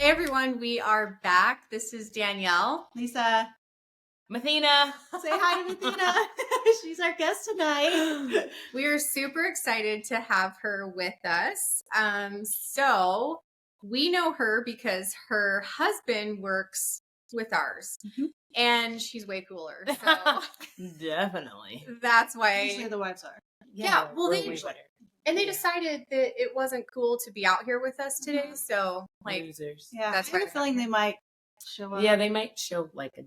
Hey everyone, we are back. This is Danielle. Lisa. Mathena. Say hi to Mathena. She's our guest tonight. We are super excited to have her with us. So we know her because her husband works with ours. Mm-hmm. And she's way cooler. So Definitely. That's why. Usually the wives are. Yeah, well, they decided that it wasn't cool to be out here with us today. So, like, losers. Yeah, that's I have a feeling they might show up. Yeah, they might show like a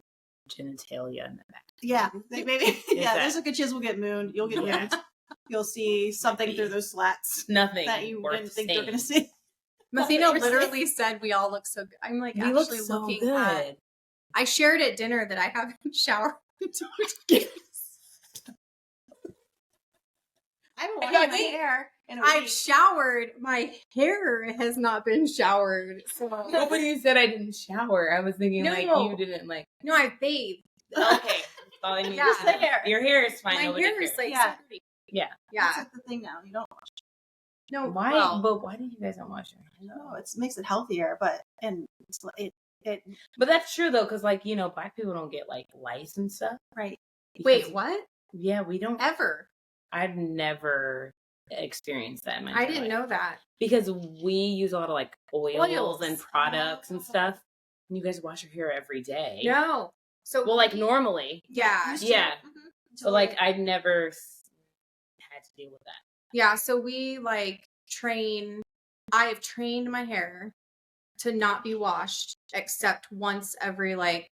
genitalia in the back. Yeah, maybe. Yeah, there's a good chance we'll get mooned. You'll get mooned. You'll see something through those slats. Nothing that you worth didn't think seeing. they're going to see. Mathena literally said we all look so good. I'm like, we actually look so looking good. at. I shared at dinner that I haven't showered. I haven't washed my hair. I've showered. My hair has not been showered. So. No, when you said I didn't shower, I was thinking like you didn't like. No, I bathed. Okay. All I need Yeah. is the hair. Your hair is fine. My hair is like yeah. Yeah. That's like the thing now. You don't wash it. No. Why? Well, but why do you guys not wash your hair? No, it makes it healthier, but But that's true though, because like black people don't get like lice and stuff. Right. Wait, what? Yeah, we don't Ever. I've never experienced that in my I didn't life. know that. Because we use a lot of like oils and products and stuff. And you guys wash your hair every day. No. So Well, like normally. Yeah. Yeah. Mm-hmm. But like I've never had to deal with that. Yeah. So we like I've trained my hair to not be washed except once every like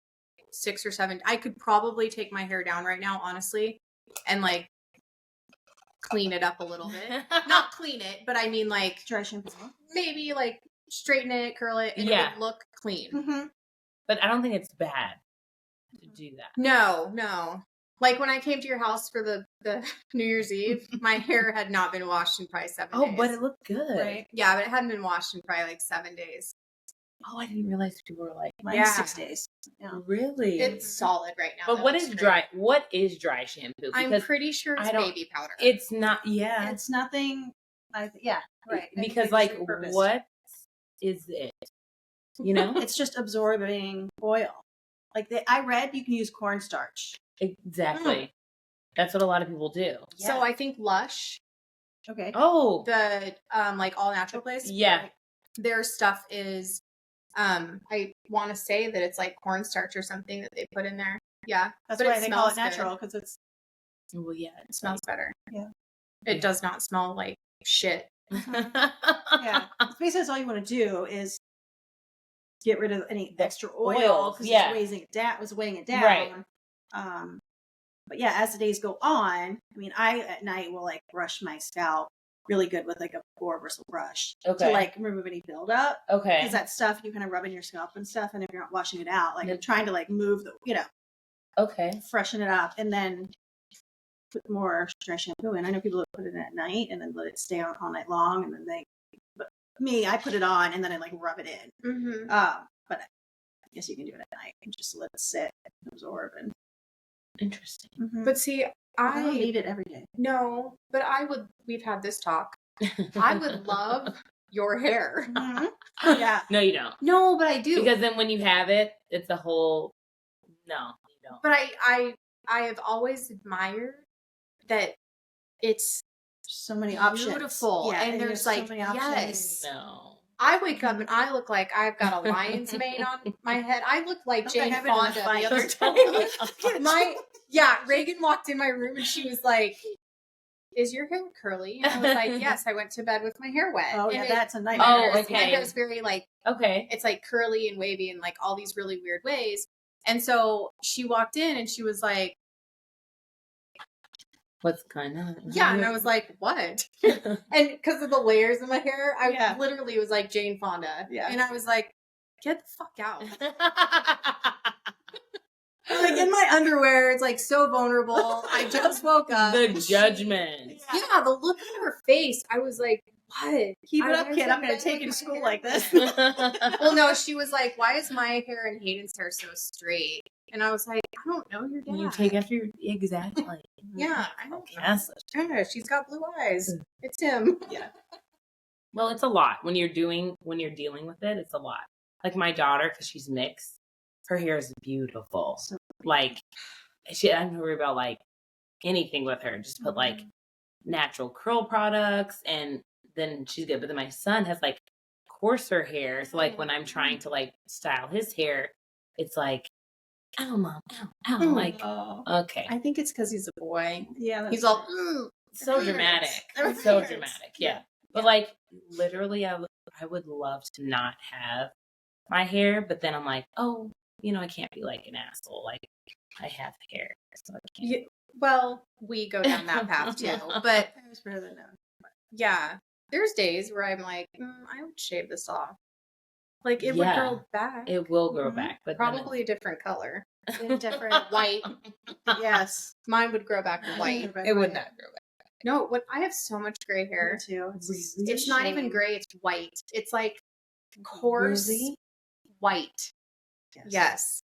6 or 7. I could probably take my hair down right now, honestly, and like clean it up a little bit. Not clean it, but I mean like dry shampoo. Maybe like straighten it, curl it, and it would look clean. Mm-hmm. But I don't think it's bad to do that. No. Like when I came to your house for the New Year's Eve, my hair had not been washed in probably 7 days. Oh, but it looked good. Right? Yeah, but it hadn't been washed in probably like 7 days. Oh, I didn't realize people were like, mine's 6 days. Yeah. Really? It's solid right now. But what is dry? What is dry shampoo? Because I'm pretty sure it's baby powder. It's not. Yeah, it's nothing. Yeah, right. Because like, what is it? It's just absorbing oil. Like I read, you can use cornstarch. Exactly. That's what a lot of people do. Yeah. So I think Lush. Okay. Oh. The like all natural place. Yeah. Their stuff is. I want to say that it's like cornstarch or something that they put in there. Yeah. That's why they call it natural, because it's. Well, yeah. It smells better. Yeah. It does not smell like shit. Yeah. Basically, that's all you want to do is get rid of any extra oil because it's weighing it down. Right. But yeah, as the days go on, I mean, I at night will like brush my scalp really good with like a 4 bristle brush to like remove any buildup. Okay. Because that stuff you kind of rub in your scalp and stuff, and if you're not washing it out, like I'm trying to like move the, freshen it up, and then put more dry shampoo in. I know people that put it in at night and then let it stay on all night long, and then but me, I put it on and then I like rub it in. Mm-hmm. But I guess you can do it at night and just let it sit and absorb. And interesting. Mm-hmm. But see, I don't need it every day. No, but we've had this talk. I would love your hair. Mm-hmm. Yeah. No, you don't. No, but I do. Because then when you have it, it's a whole, no, you don't. But I have always admired that it's so many options. Beautiful. Yeah, and there's like, so many options. Yes. No. I wake up and I look like I've got a lion's mane on my head. I look like Jane Fonda the other time. Reagan walked in my room and she was like, "Is your hair curly?" And I was like, "Yes, I went to bed with my hair wet." Oh, and yeah, that's a nightmare. Oh, okay. And it was very like, it's like curly and wavy and like all these really weird ways. And so she walked in and she was like, "What's going on?" Yeah, and I was like, "What?" And because of the layers in my hair, I literally was like Jane Fonda. Yeah. And I was like, "Get the fuck out." Like in my underwear, it's like so vulnerable. I just woke up. The judgment. Yeah, the look on her face. I was like, "What? Keep it up, kid. I'm going to take you to school like this." Well, no, she was like, "Why is my hair and Hayden's hair so straight?" And I was like, "I don't know your dad." You take after your exactly. Yeah, I don't guess. Yeah, she's got blue eyes. It's him. Yeah. Well, it's a lot when you're dealing with it. It's a lot. like my daughter, because she's mixed, her hair is beautiful. So like, I don't worry about like anything with her. Just put like natural curl products, and then she's good. But then my son has like coarser hair, so like when I'm trying to like style his hair, it's like, ow, mom, ow, ow. Like, okay. I think it's because he's a boy. Yeah, he's all so dramatic, so dramatic. Yeah, but like literally, I would love to not have my hair, but then I'm like, oh, I can't be like an asshole. Like, I have hair, so I can't. Yeah, well, we go down that path too, but I was better than that. yeah, there's days where I'm like, I would shave this off. Like it would grow back. It will grow back, but probably a different color, different white. Yes, mine would grow back to white. It would not grow back. No, I have so much gray hair. Me too. It's not even gray. It's white. It's like coarse white. Yes.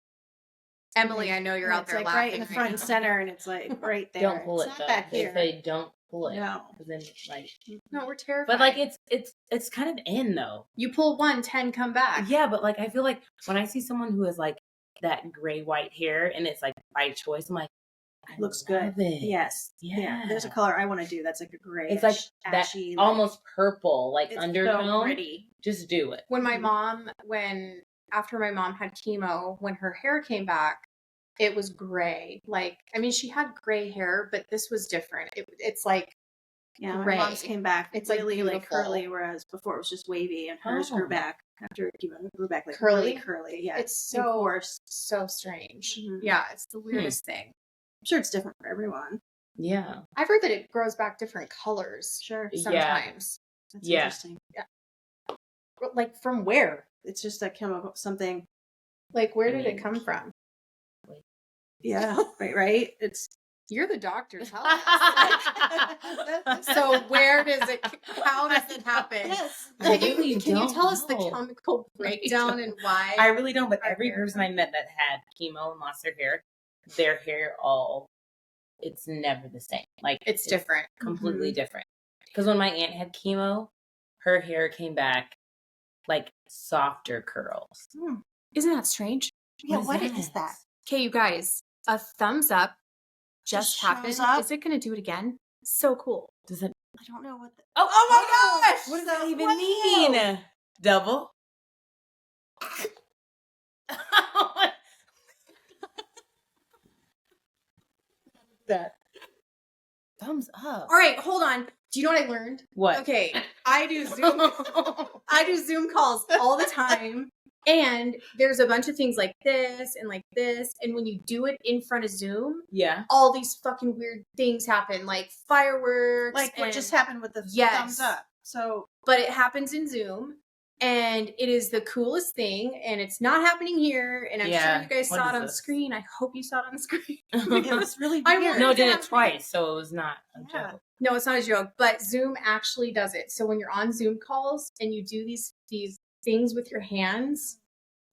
Emily, I know you're out there like laughing. Right in the front and center, and it's like right there. Don't pull it. Not Though. back here. They don't pull it. No. Then like. No, we're terrified. But like it's kind of in though. You pull 1, 10 come back. Yeah, but like I feel like when I see someone who has like that gray white hair and it's like by choice, I'm like, looks good. Yes. Yeah. There's a color I want to do that's like a gray. It's like ashy, that almost purple, like it's undertone. So pretty. Just do it. When after my mom had chemo, when her hair came back, it was gray. Like, I mean, she had gray hair, but this was different. It's like gray. My mom's came back. It's really like curly, whereas before it was just wavy, and hers grew back after chemo. Grew back like curly. Really curly. Yeah, it's so coarse. So strange. Yeah, it's the weirdest thing. I'm sure it's different for everyone. Yeah, I've heard that it grows back different colors. Sure. Sometimes. That's interesting. Yeah. Like from where? It's just a chemical something. Like where did it come from? Yeah. Right. You're the doctor. Tell us. So where does it? How does it happen? Yes. Can you tell us the chemical breakdown and why? I really don't. But every person I met that had chemo and lost their hair it's never the same. Like it's different, completely different. Because when my aunt had chemo, her hair came back like softer curls. Isn't that strange? Yeah. What is that? Okay, you guys, a thumbs up just happened. Is it going to do it again? So cool. Does it? I don't know what. Oh my gosh! What does that even mean? Double? That thumbs up. All right, hold on. Do you know what I learned? What? Okay, I do Zoom calls all the time. And there's a bunch of things like this. And when you do it in front of Zoom, all these fucking weird things happen, like fireworks. Like what just happened with the thumbs up. So, but it happens in Zoom, and it is the coolest thing. And it's not happening here. And I'm sure you guys saw it on the screen. I hope you saw it on the screen. It was really weird. No, it did it twice, so it was not a joke. No, it's not a joke. But Zoom actually does it. So when you're on Zoom calls and you do these things with your hands,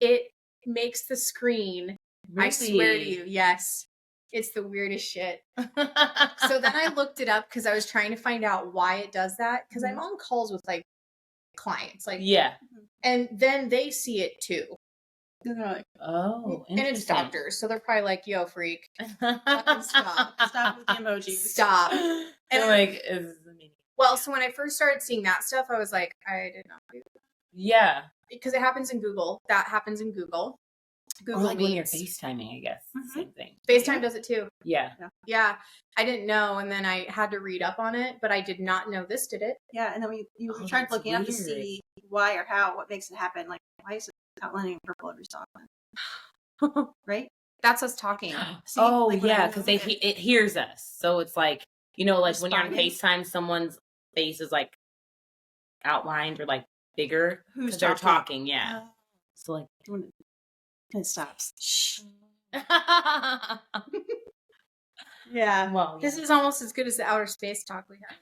it makes the screen. Really? I swear to you, yes. It's the weirdest shit. So then I looked it up because I was trying to find out why it does that. Because I'm on calls with like clients, and then they see it too. And they're like, oh, and it's doctors, so they're probably like, "Yo, freak, fucking stop with the emojis, stop." And like, well, so when I first started seeing that stuff, I was like, I did not do that. Yeah, because it happens in Google. That happens in Google. Google, or like when you're FaceTiming, I guess. Same thing. FaceTime does it too. Yeah. I didn't know, and then I had to read up on it, but I did not know this did it. Yeah, and then you tried looking up to see why or how, what makes it happen. Like, why is it outlining purple every so often? Right? That's us talking. See, because it hears us. So it's like, like when you're on FaceTime, someone's face is like outlined or like bigger because they're talking. Yeah. So like. It stops. Shh. Yeah. Well, this is almost as good as the outer space talk we have.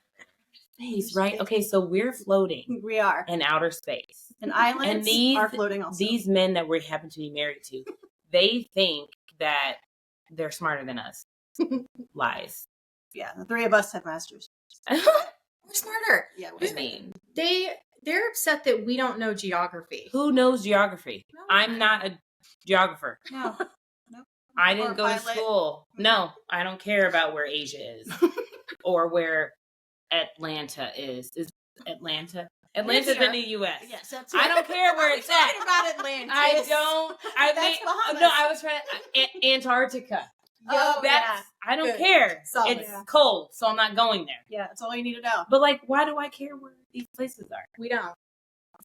Space, right? Okay, so we're floating. We are in outer space. And islands are floating also. These men that we happen to be married to, they think that they're smarter than us. Lies. Yeah, the three of us have masters. We're smarter. Yeah, they They're upset that we don't know geography. Who knows geography? No I'm one. not a geographer. No. I didn't go to school. No, I don't care about where Asia is or where Atlanta is. Is Atlanta? Atlanta's in the U.S. Yes, that's I don't care where it's at. about Atlanta. I don't. I That's think Bahamas. no. I was trying to Antarctica. Oh, That's I don't Good. care. Solid. It's cold, so I'm not going there. Yeah, that's all you need to know. But like, why do I care where these places are? We don't.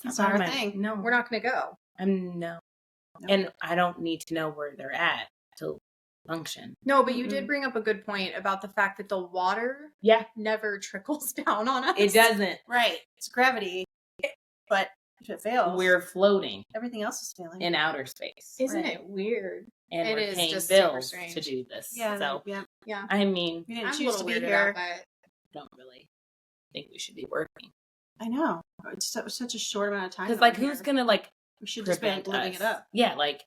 That's not our thing. No, We're not going to go. No. And I don't need to know where they're at to function. No, but you did bring up a good point about the fact that the water never trickles down on us. It doesn't. Right. It's gravity. But if it fails, We're floating everything else is failing. in outer space. Isn't it weird? And It we're is paying just super bills strange. to do this. Yeah. So, Yeah. I mean, We didn't I'm a choose little to be weird here. about that. don't really think we should be working. I know. It's such a short amount of time. Because, that like, we're who's here. going to, like, We should just be prevent living us? it up. Yeah, like,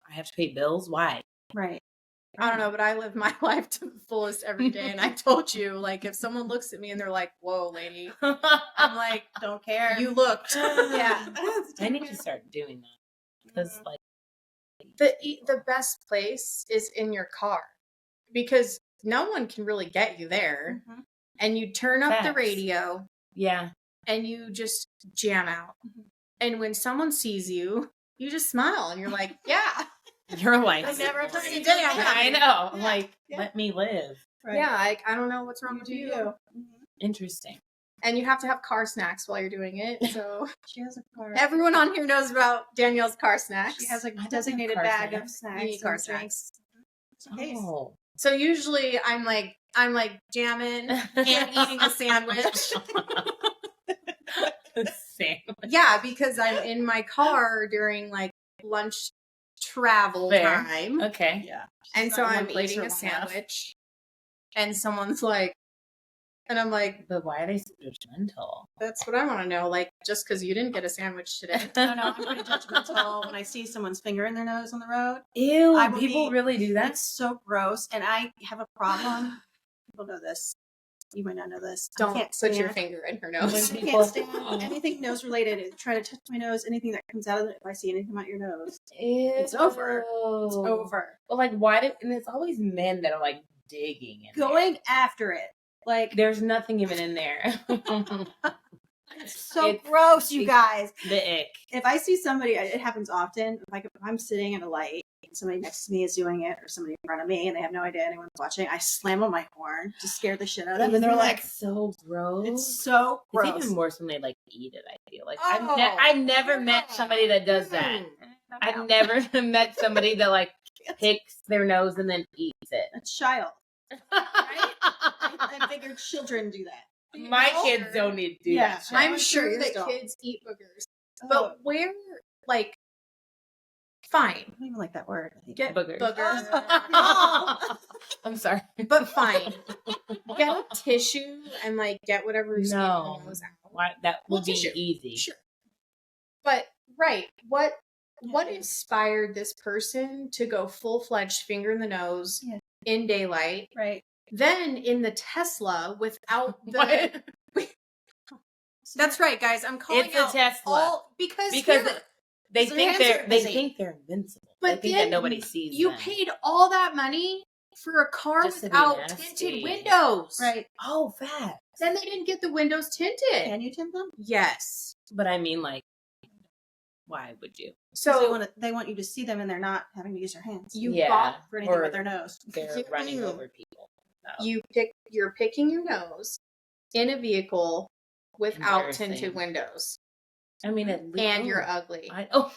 I have to pay bills? Why? Right. I don't know, but I live my life to the fullest every day. And I told you, like, if someone looks at me and they're like, whoa, lady, I'm like, Don't care. you looked. Yeah. I need to start doing that. Because, like, The best place is in your car because no one can really get you there. Mhm. And you turn up the Facts. radio yeah. and you just jam out. Mhm. And when someone sees you, you just smile and you're like, yeah. Your life. I never have to Every see day I'm that. I happy. know. Yeah. Like, Yeah. let me live. Right. Yeah, I don't know what's wrong You with do you. you. Mhm. Interesting. And you have to have car snacks while you're doing it. So She has a car. everyone on here knows about Danielle's car snacks. She has a don't have designated car bag snacks. of snacks. You need car and drinks. Just in case. Oh. So usually I'm like jamming and eating a sandwich. Sandwich. Yeah, because I'm in my car during like lunch travel Fair. time. Okay. Yeah. And so not in I'm one place eating for a long enough. sandwich. And someone's like, and I'm like, But why are they so judgmental? that's what I want to know. Like, just because you didn't get a sandwich today. No, I'm pretty judgmental when I see someone's finger in their nose on the road. Ew, I will people be- really do that? That's so gross. And I have a problem. People know this. You might not know this. I Don't can't put your stand- finger in her I nose. When can't stand anything nose related. Try to touch my nose. Anything that comes out of it. If I see anything out your nose, It's over. It's over. Well, like, why do, and it's always men that are, like, digging in Going after it. Like, there. There's nothing even in there. it's so It's- gross, you guys. The ick. If I see somebody, it happens often. If I'm sitting at a light and somebody next to me is doing it, or somebody in front of me, and they have no idea anyone's watching, I slam on my horn to scare the shit out of them, and they're like, so gross. "It's so gross." It's even worse when they, like, eat it, I feel like. Oh, I've never met somebody that does that. I've never met somebody that, like, picks their nose and then eats it. A child. I figured children do that. My kids don't need to do Yeah. that shit. I'm I'm sure sure that yours don't. kids eat boogers. Oh, But where, like, fine. I don't even like that word. Get Boogers. boogers. I'm sorry. But fine. Get a tissue and, like, get whatever's No. in the nose out. Why, that would Well, be tissue. easy. Sure. But, right. What inspired this person to go full-fledged finger in the nose Yeah. in daylight, Right. then in the Tesla without the... That's right, guys. I'm calling It's a out Tesla. all because Because here, they their think hands they're are they busy. think they're invincible. But they think then that nobody sees you them. paid all that money for a car Just to be without nasty. tinted windows. Right. Oh, fat. Then they didn't get the windows tinted. Can you tint them? Yes. But I mean, like, why would you? So they want you to see them, and they're not having to use their hands. You Yeah. bought For anything Or with their nose. they're running over people. So. you're picking your nose in a vehicle without Embarrassing. tinted windows. I mean, at least And you're ugly. oh,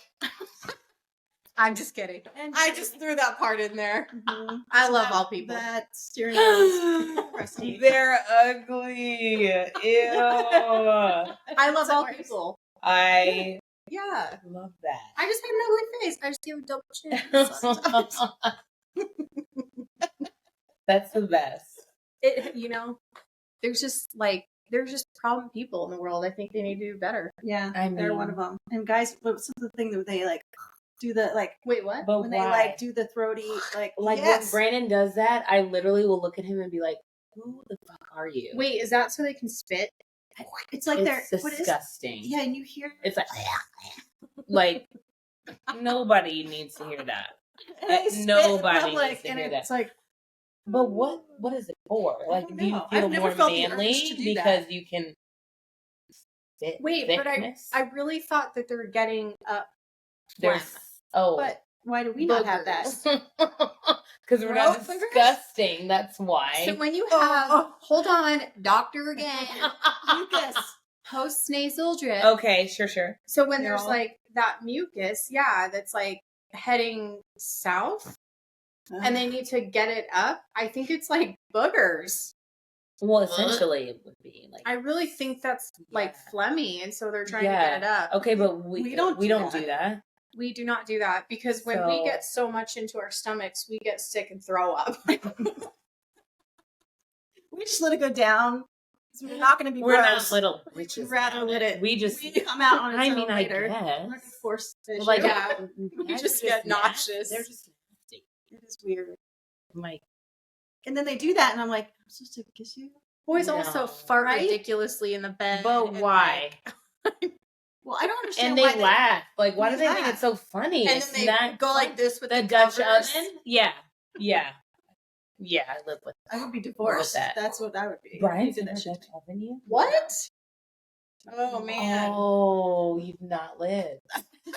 I'm just kidding. I just threw that part in there. Mhm. I So love all people. That steering wheel is crusty. they're ugly. Ew. I love all worse? people. I Yeah. love that. I just have an ugly face. I just give a double chin. sometimes. That's the best. There's just problem people in the world. I think they need to do better. Yeah, I they're mean- one of them. And guys, what's the thing that they like do the like Wait, what? But when why? they like do the throaty like Like yes. when Brandon does that, I literally will look at him and be like, "Who the fuck are you?" Wait, is that so they can spit? It's like It's they're disgusting. Yeah, and you hear it's like nobody needs to hear that. Nobody needs to hear that. It's like, but what is it for? Like, do you feel more manly because you can fit Wait, thickness? but I really thought that they're getting up. But why do we not have that? Because we're not disgusting. That's why. So when you have, hold on, doctor again, mucus, post-nasal drip. Okay, sure. So when there's like that mucus, that's like heading south, and they need to get it up, I think it's like boogers. Well, essentially it would be like. I really think that's like phlegmy, and so they're trying to get it up. Okay, but we don't do that. We do not do that because when we get so much into our stomachs, we get sick and throw up. We just let it go down. So we're not going to be We're gross. not little We bitches. rather let it. We just come out on its own later. I guess. We're not gonna force the Like, issue. we just get nauseous. They're just nasty. It is weird. Like, and then they do that, and I'm like, I'm supposed to kiss you? Boys also fart ridiculously in the bed. But why? Well, I don't understand. And they laugh. Like, why do they think it's so funny? And then they go like this with the Dutch covers. oven. Yeah. I live with. I would be divorced. That. That's what I would be. Brian's in a Dutch oven. You? What? Oh man. Oh, you've not lived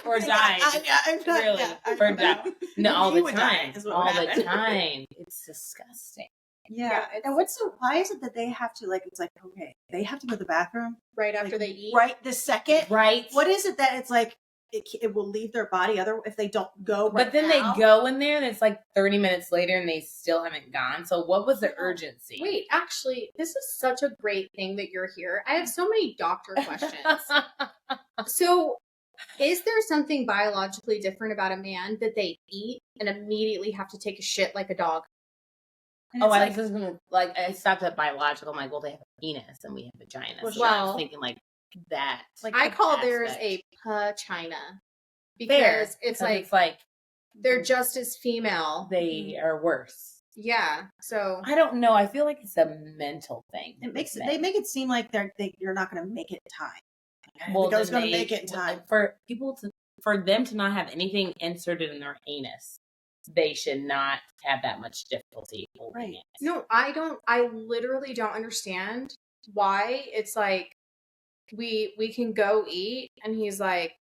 or died. I'm not, really? Or died? No, all the time. All the time. It's disgusting. Yeah. And why is it that they have to, like, it's like, okay, they have to go to the bathroom right after they eat? Right this second? Right. What is it that it's like, it will leave their body if they don't go right But then now? they go in there and it's like 30 minutes later and they still haven't gone. So what was the urgency? Wait, actually, this is such a great thing that you're here. I have so many doctor questions. So is there something biologically different about a man that they eat and immediately have to take a shit like a dog? I was gonna, I stopped at biological. I'm like, well, they have a penis and we have a vagina. So I was thinking like that. Like I call theirs a pachina because it's like they're just as female. They are worse. Yeah. So I don't know. I feel like it's a mental thing. They make it seem like you're not going to make it in time. Well, I was going to make it in time for them to not have anything inserted in their anus. They should not have that much difficulty holding it. No, I don't. I literally don't understand why it's like we can go eat, and he's like,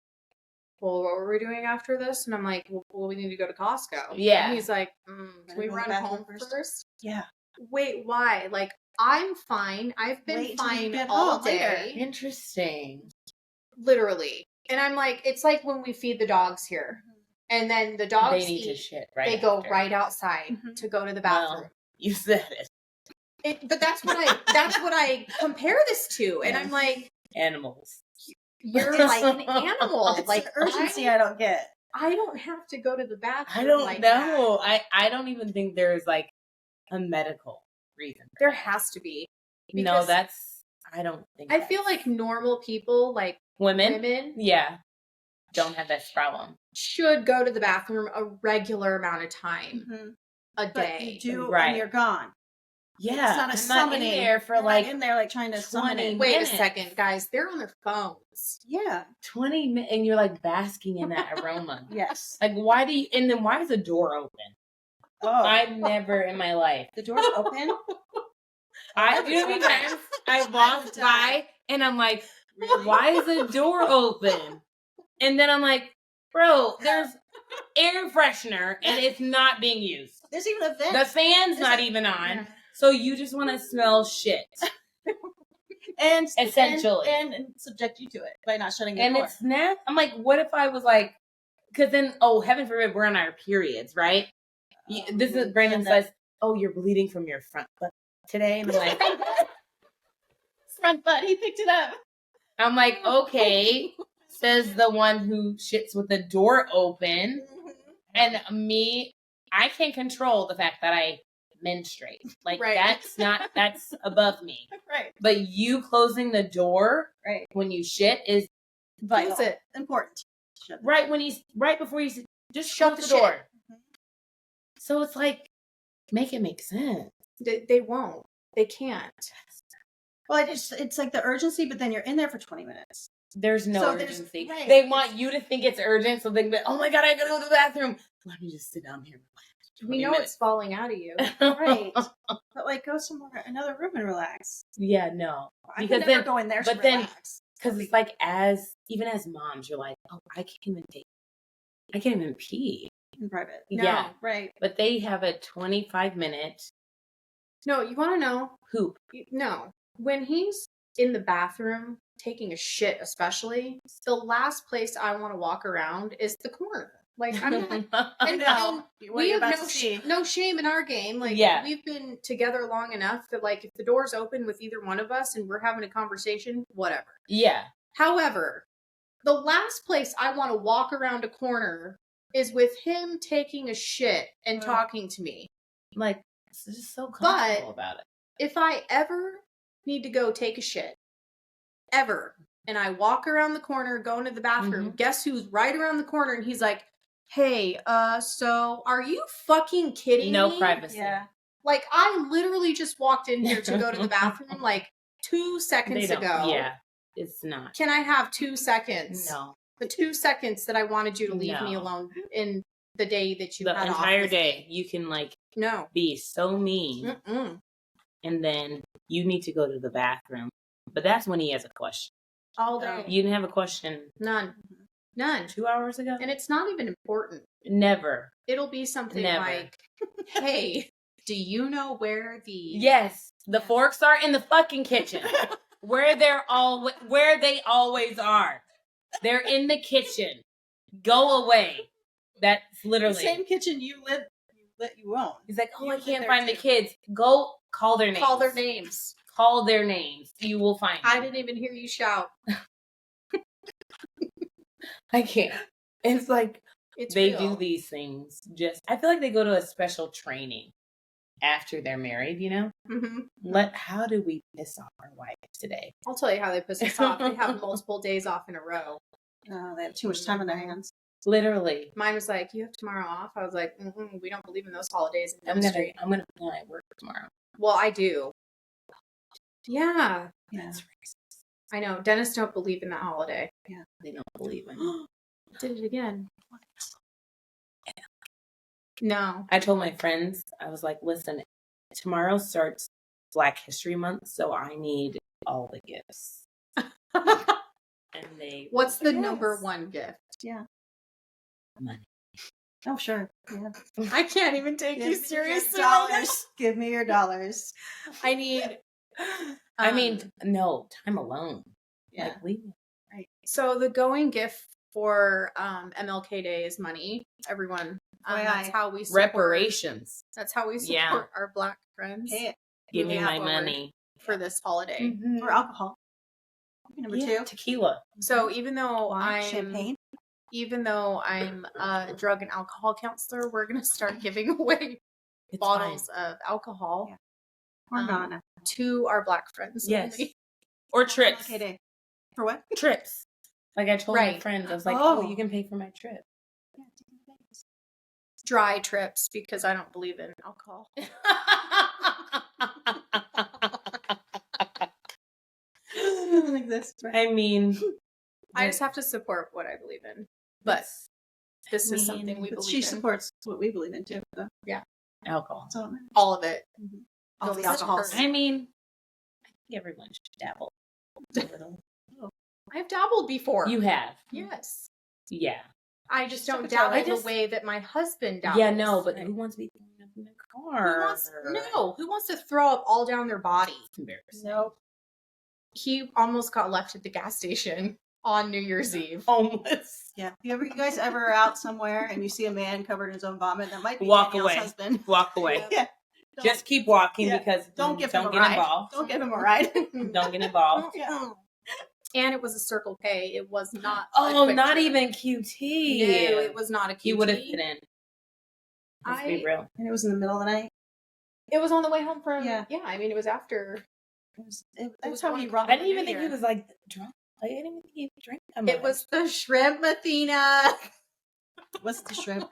"Well, what were we doing after this?" And I'm like, "Well, we need to go to Costco." Yeah. And he's like, "Can we run home first?" Yeah. Wait, why? Like, I'm fine. I've been fine all day. Interesting. Literally, and I'm like, it's like when we feed the dogs here. And then the dogs need to shit right They go right outside to go to the bathroom. Well, you said it. But that's what I compare this to, and I'm like, animals. You're like an animal. It's like urgency. I don't get. I don't have to go to the bathroom. I don't know. That. I don't even think there's like a medical reason. There has to be. No, I don't think. I feel like normal people, like women, yeah, don't have this problem. Should go to the bathroom a regular amount of time a day. You do when you're gone. Yeah, it's not a summoning. In there for like in there, like trying to summon it. Wait a second, guys. They're on their phones. Yeah, 20 minutes, and you're like basking in that aroma. Yes. Like, why is the door open? Oh, I've never in my life. The door's open. You know how many times I walked by and I'm like, why is the door open? And then I'm like, bro, there's air freshener and it's not being used. There's even a vent. The fan's not even on. Yeah. So you just want to smell shit. And essentially. And subject you to it by not shutting the door. And it's not, I'm like, what if I was like, because then, heaven forbid, we're on our periods, right? This is, Brandon says, you're bleeding from your front butt today. And I'm like, front butt, he picked it up. I'm like, okay, says the one who shits with the door open. And me, I can't control the fact that I menstruate. Like, that's above me. Right. But you closing the door when you shit is vital. Important. Right before you just shut the door. Mm-hmm. So it's like, make it make sense. They won't. They can't. Well, it's like the urgency, but then you're in there for 20 minutes. There's no urgency. Right. They want you to think it's urgent, so they can be, oh my God, I gotta go to the bathroom. Let me just sit down here. We know it's falling out of you. Right. But like, go somewhere, another room and relax. Yeah, no. I could never go in there to relax. Because it's like, even as moms, you're like, oh, I can't even pee. In private. No, yeah. Right. But they have a 25-minute. No, you want to know? Hoop. No. When he's in the bathroom, taking a shit especially, the last place I want to walk around is the corner. Like, I'm not, and we have no shame in our game. Like, we've been together long enough that, like, if the door's open with either one of us and we're having a conversation, whatever. Yeah. However, the last place I want to walk around a corner is with him taking a shit and talking to me. Like, it's just so comfortable about it. If I ever need to go take a shit, ever, and I walk around the corner, go into the bathroom, guess who's right around the corner? And he's like, hey, so are you fucking kidding me? No privacy. Yeah. Like, I literally just walked in here to go to the bathroom like 2 seconds ago. Yeah, it's not. Can I have 2 seconds? No. The 2 seconds that I wanted you to leave me alone in the day that you had off. The entire day, you can, like, be so mean. Mm-mm. And then you need to go to the bathroom. But that's when he has a question. All day. You didn't have a question. None. 2 hours ago? And it's not even important. Never. It'll be something like, hey, do you know where the... Yes. The forks are in the fucking kitchen. where they always are. They're in the kitchen. Go away. That's literally... The same kitchen you own. He's like, I can't find the kids. Go call their names. Call their names. Call their names. You will find them. I didn't even hear you shout. I can't. It's like they real. do these things. I feel like they go to a special training after they're married, you know? Mm-hmm. How do we piss off our wives today? I'll tell you how they piss us off. They have multiple days off in a row. They have too much time on their hands. Literally. Mine was like, you have tomorrow off? I was like, we don't believe in those holidays in I'm dentistry. going to plan at work tomorrow. Well, I do. Yeah. That's racist. I know. Dentists don't believe in that holiday. Yeah. They don't believe in it. Did it again. No. I told my friends, I was like, listen, tomorrow starts Black History Month, so I need all the gifts. And What's the number one gift? Yeah. Money. Oh, sure. Yeah. I can't even take you seriously. Give me your dollars. I need... no, time alone. Yeah. Like, leave me. Right. So the going gift for MLK Day is money. Everyone. That's how we support. Reparations. That's how we support our Black friends. Hey, give me my money. For this holiday. Mm-hmm. Or alcohol. Number 2. Tequila. So even though Champagne. Even though I'm a drug and alcohol counselor, we're going to start giving away bottles of alcohol. Yeah. Or not. To our Black friends. Yes. Only. Or trips. Okay, for what? Trips. Like I told my friends, I was like, oh, you can pay for my trip. Dry trips, because I don't believe in alcohol. It doesn't exist. Right? I mean... I just have to support what I believe in. But this is something we believe in. She supports what we believe in, too. So. Yeah. Alcohol. All of it. Mm-hmm. All the alcohol. I mean, I think everyone should dabble a little. I've dabbled before. You have? Yes. Yeah. I just don't dabble the way that my husband dabbles. Yeah, no, but who wants to be throwing up in the car? Who wants to throw up all down their body? It's embarrassing. Nope. He almost got left at the gas station on New Year's Eve. Homeless. Yeah. You guys ever out somewhere and you see a man covered in his own vomit? That might be Walk Danielle's away. husband. Walk away. Yeah. Just keep walking because don't get involved. Don't give him a ride. Don't get involved. Yeah. And it was a Circle K. It was not. Not even QT. No, it was not a QT. He would have fit in. Let's be real. And it was in the middle of the night. It was on the way home from. Yeah. Yeah. I mean, it was after. That's how he rocked. I didn't even think he was like drunk. I didn't even think he drank that much. It was the shrimp Mathena. What's the shrimp?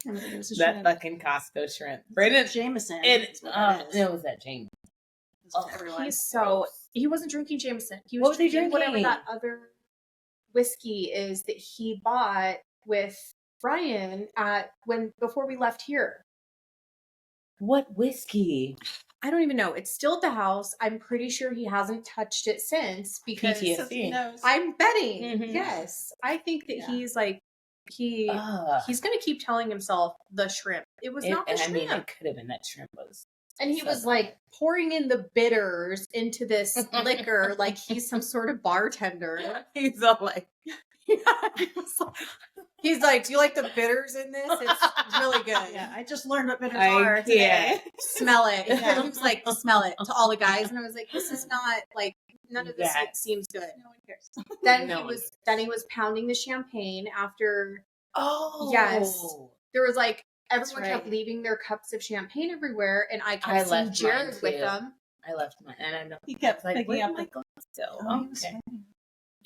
That fucking Costco shrimp. Brandon Jameson. It was that Jameson. He's so He wasn't drinking Jameson. He What was was he drinking whatever drinking? that other whiskey is that he bought with Brian before we left here. What whiskey? I don't even know. It's still at the house. I'm pretty sure he hasn't touched it since because PTSD. I'm betting. Mm-hmm. Yes. I think that he's like he's going to keep telling himself the shrimp. It was not the shrimp. I mean, it could have been that shrimp was. And he was like pouring in the bitters into this liquor like he's some sort of bartender. He's all like, he's like, do you like the bitters in this? It's really good. Yeah, I just learned what bitters are today. Smell it. Yeah. He was like, smell it to all the guys. And I was like, this is not like, none of this seems good. No one cares. Then he was pounding the champagne after. Oh. Yes. There was like, everyone kept leaving their cups of champagne everywhere, and I kept seeing Jared with them. I left mine, and I know he kept like, picking up my glass still. Oh, okay.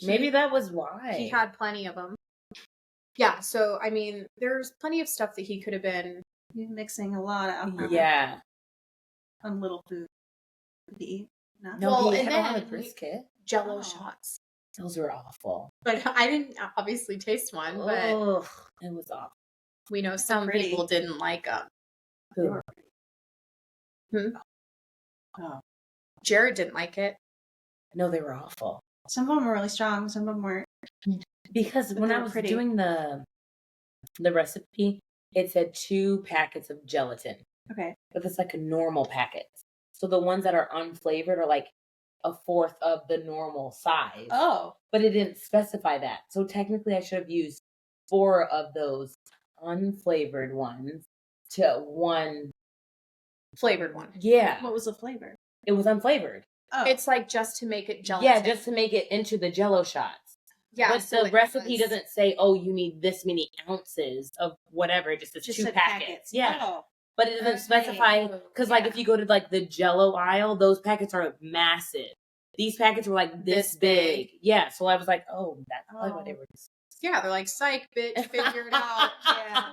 Maybe that was why he had plenty of them. Yeah, so I mean, there's plenty of stuff that he could have been mixing a lot of alcohol. Yeah, on little food to eat. No, he and had then a lot of brisket. Jello shots. Those were awful. But I didn't obviously taste one. But it was awful. We know some people didn't like them. Who? Oh. Jared didn't like it. No, they were awful. Some of them were really strong. Some of them weren't. Because when I was doing the recipe, it said 2 packets of gelatin. Okay. But it's like a normal packet. So the ones that are unflavored are like a fourth of the normal size. Oh. But it didn't specify that. So technically I should have used 4 of those unflavored ones to 1 flavored one. Yeah. What was the flavor? It was unflavored. Oh. It's like just to make it gelatin. Yeah, just to make it into the Jello shots. Yeah. But so the recipe doesn't say, oh, you need this many ounces of whatever. It just says 2 packets. Yeah. Oh. But it doesn't specify, because like if you go to like the Jello aisle, those packets are massive. These packets were like this big. Yeah. So I was like, oh, that's probably what they were. Yeah, they're like, psych, bitch, figure it out. Yeah.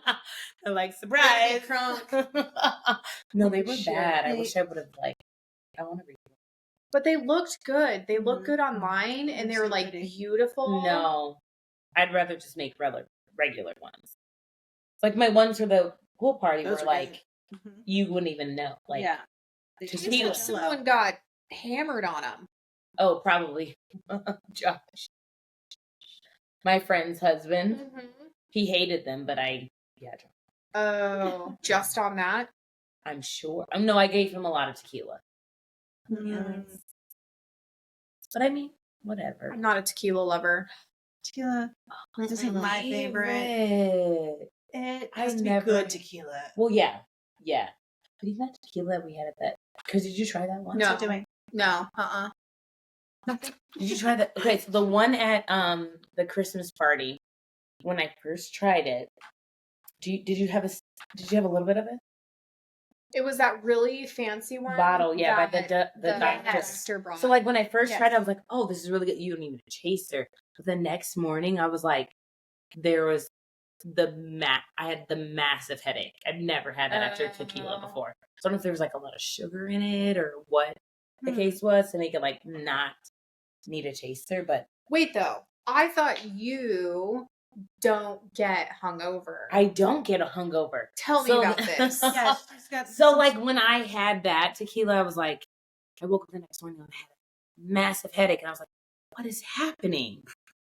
They're like, surprise. No, they were bad. I wish I would have I want to read them. But they looked good. They looked good online, and they were like beautiful. No, I'd rather just make regular ones. Like my ones for the pool party were like, you wouldn't even know. Like, yeah. Someone got hammered on them. Oh, probably. Josh. My friend's husband. Mm-hmm. He hated them, but Oh, just on that? I'm sure. No, I gave him a lot of tequila. Yes. But I mean, whatever. I'm not a tequila lover. Tequila isn't my favorite. It has to be good tequila. Well, yeah. Yeah. But even that tequila we had at that. Because did you try that one? No. No. Nothing. Did you try that? Okay, so the one at the Christmas party, when I first tried it, did you have a little bit of it? It was that really fancy one bottle, yeah, by the doctor brought. So like when I first tried it, I was like, oh, this is really good. You don't need a chaser. But the next morning, I was like, I had the massive headache. I've never had that after tequila before. So I don't know if there was like a lot of sugar in it or what the case was to make it like not need a chaser. But wait, though, I thought you don't get hungover. I don't get a hungover. Tell me about this. Yeah, so like when I had that tequila, I was like, I woke up the next morning and I had a massive headache, and I was like, what is happening?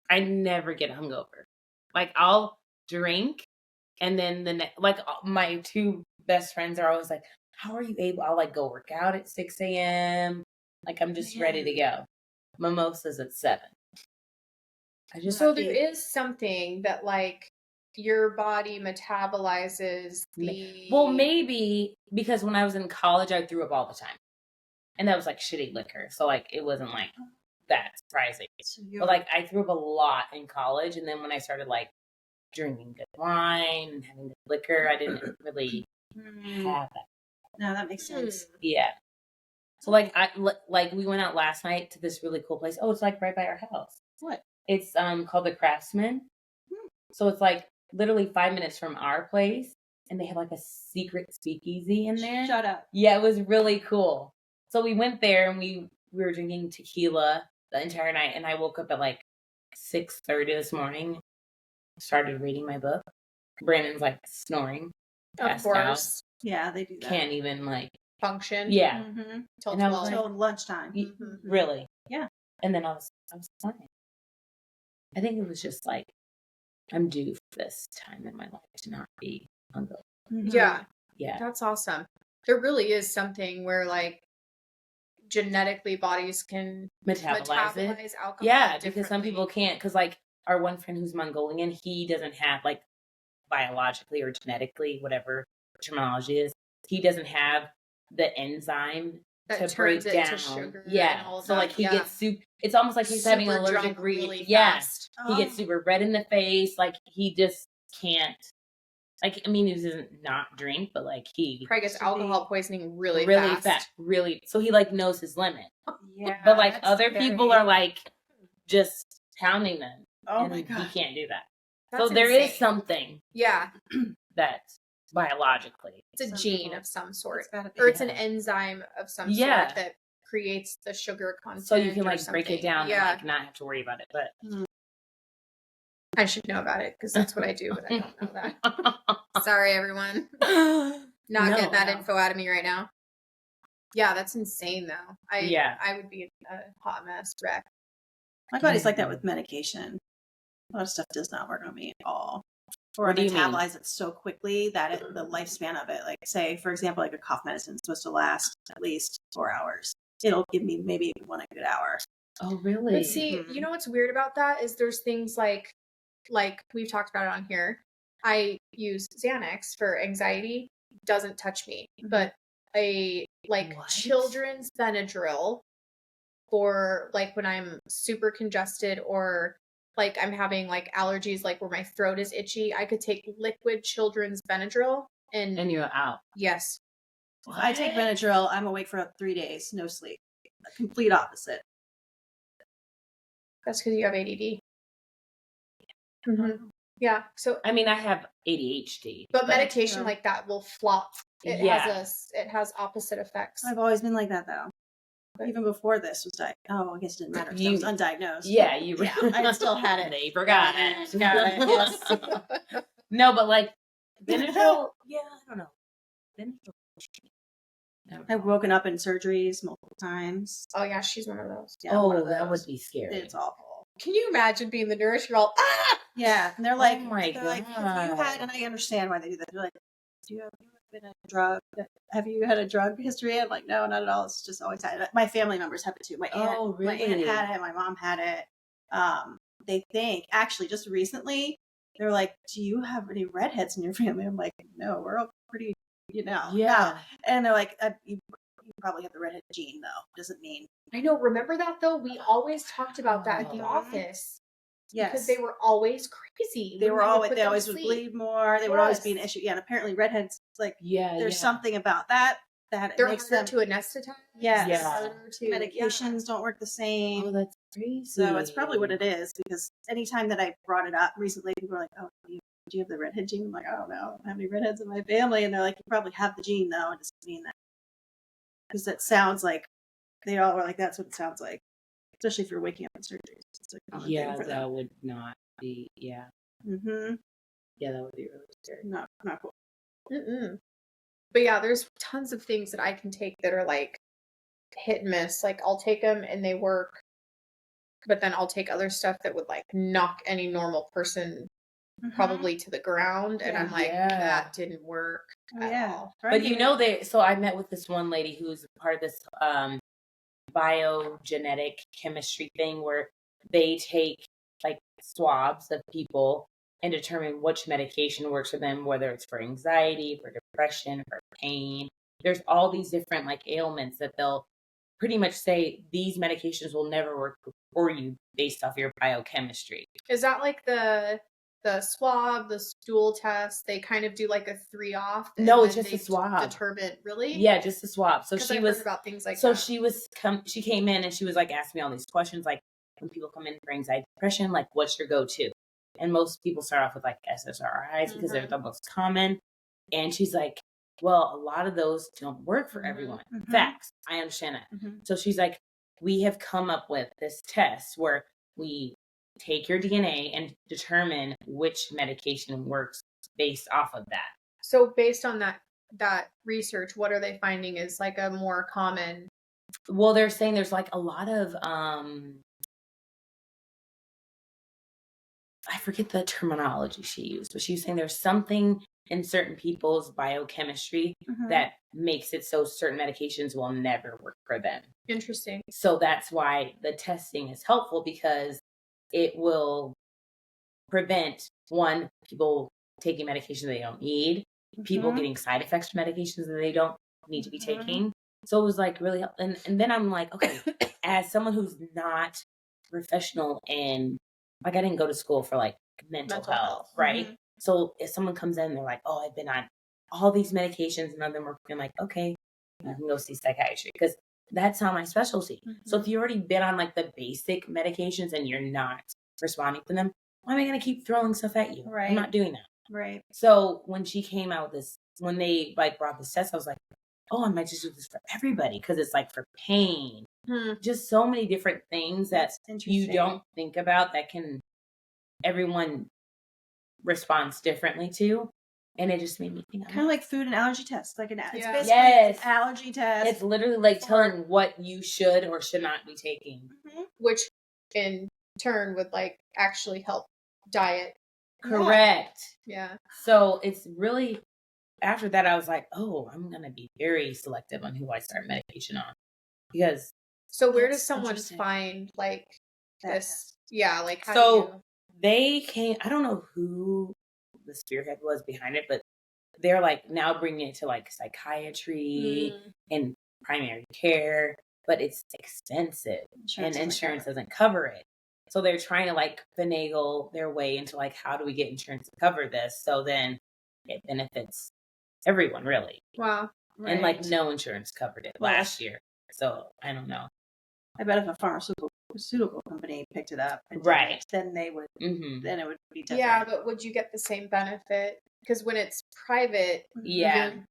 I never get hungover. Like I'll drink, and then my 2 best friends are always like, how are you able? I'll like go work out at 6 a.m. Like I'm just ready to go. Mimosas at 7. So there is something that like your body metabolizes Well, maybe because when I was in college, I threw up all the time, and that was like shitty liquor. So like it wasn't like that surprising. But like I threw up a lot in college, and then when I started like drinking good wine and having good liquor, I didn't really have that. No, that makes sense. Yeah. So like we went out last night to this really cool place. Oh, it's like right by our house. What? It's called the Craftsman. So it's like literally 5 minutes from our place, and they have like a secret speakeasy in there. Shut up. Yeah, it was really cool. So we went there and we we were drinking tequila the entire night, and I woke up at like 6:30 this morning, started reading my book. Brandon's like snoring. Of course. Yeah, they do that. Can't even like function. Yeah. Till till lunchtime. Really? Yeah. And then I was fine. I think it was just like, I'm due for this time in my life to not be hungover. Yeah. Yeah. That's awesome. There really is something where like genetically bodies can metabolize alcohol. Yeah, because some people can't. Because like our one friend who's Mongolian, he doesn't have like biologically or genetically, whatever terminology is, he doesn't have the enzyme that to break down to sugar. Yeah, and all so that. like he gets super. It's almost like he's super having an allergic really fast. fast. He gets super red in the face. Like he just can't. Like I mean, he doesn't not drink, but like he probably gets alcohol poisoning really fast. Really. So he like knows his limit. Yeah, but like other people are like just pounding them. Oh my god, he can't do that. That's so there insane. is something. Yeah. That's biologically. It's a gene of some sort. Be, or it's an enzyme of some sort that creates the sugar content. So you can like break it down and like not have to worry about it. But I should know about it because that's what I do, but I don't know that. Sorry, everyone. Not getting that info out of me right now. Yeah, that's insane though. I would be a hot mess wreck. My body's like that with medication. A lot of stuff does not work on me at all. Or I metabolize it so quickly that the lifespan of it, like say, for example, like a cough medicine is supposed to last at least 4 hours. It'll give me maybe a good hour. Oh, really? But see, you know what's weird about that is there's things like we've talked about it on here. I use Xanax for anxiety. Doesn't touch me. But a children's Benadryl for like when I'm super congested or like I'm having like allergies, like where my throat is itchy, I could take liquid children's Benadryl and you're out. Yes. If I take Benadryl, I'm awake for 3 days, no sleep. A complete opposite. That's because you have ADD. Yeah. So I mean, I have ADHD, but medication like that will flop. It has opposite effects. I've always been like that though. Even before this was diagnosed. Oh, I guess it didn't matter. I was undiagnosed. Yeah, I still had it. They forgot it. Yes. No, but like Benadryl. Yeah, I don't know. Benadryl. I've woken up in surgeries multiple times. Oh yeah, she's one of those. Yeah, that would be scary. It's awful. Can you imagine being the nurse? You're all Yeah, and they're like, oh my God. Like, have you had? And I understand why they do that. They're like, do you have been a drug? Have you had a drug history? I'm like, no, not at all. It's just always had it. My family members have it too. My aunt had it. My mom had it. They think actually just recently they're like, do you have any redheads in your family? I'm like, no, we're all pretty, Yeah. No. And they're like, you probably have the redhead gene though. Doesn't mean. I know. Remember that though? We always talked about that at the office. Yes. Because they were always crazy. They always would bleed more. They would always be an issue. Yeah, and apparently redheads, like, there's something about that they're makes them to anesthetize. Yes. Yeah. Medications don't work the same. Oh, that's crazy. So it's probably what it is, because anytime that I brought it up recently, people are like, oh, do you have the redhead gene? I'm like, I don't know. I don't have any redheads in my family. And they're like, you probably have the gene, though. It doesn't mean that. Because that sounds like, they all were like, that's what it sounds like. Especially if you're waking up in surgery. That would not be, Mm-hmm. Yeah, that would be really scary. Not cool. Mm-mm. But yeah, there's tons of things that I can take that are like hit and miss. Like I'll take them and they work, but then I'll take other stuff that would like knock any normal person probably to the ground. And I'm like, that didn't work at all. But so I met with this one lady who's part of this biogenetic chemistry thing where they take like swabs of people and determine which medication works for them, whether it's for anxiety, for depression, for pain. There's all these different like ailments that they'll pretty much say these medications will never work for you based off your biochemistry. Is that like the swab, the stool test? They kind of do like a 3-off. No, it's just a swab. Determine really? Yeah, just a swab. So she was about things like so that. she came in and she was like asking me all these questions, like when people come in for anxiety, depression, like what's your go-to? And most people start off with like SSRIs because they're the most common. And she's like, well, a lot of those don't work for everyone. Facts. I understand that. So she's like, we have come up with this test where we take your DNA and determine which medication works based off of that. So based on that research, what are they finding is like a more common? Well, they're saying there's like a lot of I forget the terminology she used, but she was saying there's something in certain people's biochemistry that makes it so certain medications will never work for them. Interesting. So that's why the testing is helpful, because it will prevent, one, people taking medication they don't need, people getting side effects to medications that they don't need to be taking. So it was like really, and then I'm like, okay, as someone who's not professional in, like, I didn't go to school for like mental health, right? So if someone comes in and they're like, oh, I've been on all these medications and none of them work, I'm like, okay, you can go see psychiatry, because that's not my specialty. So if you've already been on like the basic medications and you're not responding to them, why am I going to keep throwing stuff at you? Right. I'm not doing that. Right. So when she came out with this, when they like brought this test, I was like, oh, I might just do this for everybody, because it's like for pain, just so many different things that you don't think about that can, everyone responds differently to. And it just made me think, kind of like food and allergy tests. Like it's basically an allergy test. It's literally like telling what you should or should not be taking, which in turn would like actually help diet. Correct. Yeah. So it's really, after that, I was like, oh, I'm going to be very selective on who I start medication on, because. So where does someone find like this? Yeah. Like, how so they came, I don't know who the spearhead was behind it, but they're like now bringing it to like psychiatry and primary care, but it's expensive and insurance doesn't cover it. So they're trying to like finagle their way into like, how do we get insurance to cover this? So then it benefits everyone, really. Wow. Right. And like no insurance covered it last year. So I don't know. I bet if a pharmaceutical company picked it up, and right, then they would, then it would be different. Yeah, but would you get the same benefit? Because when it's private,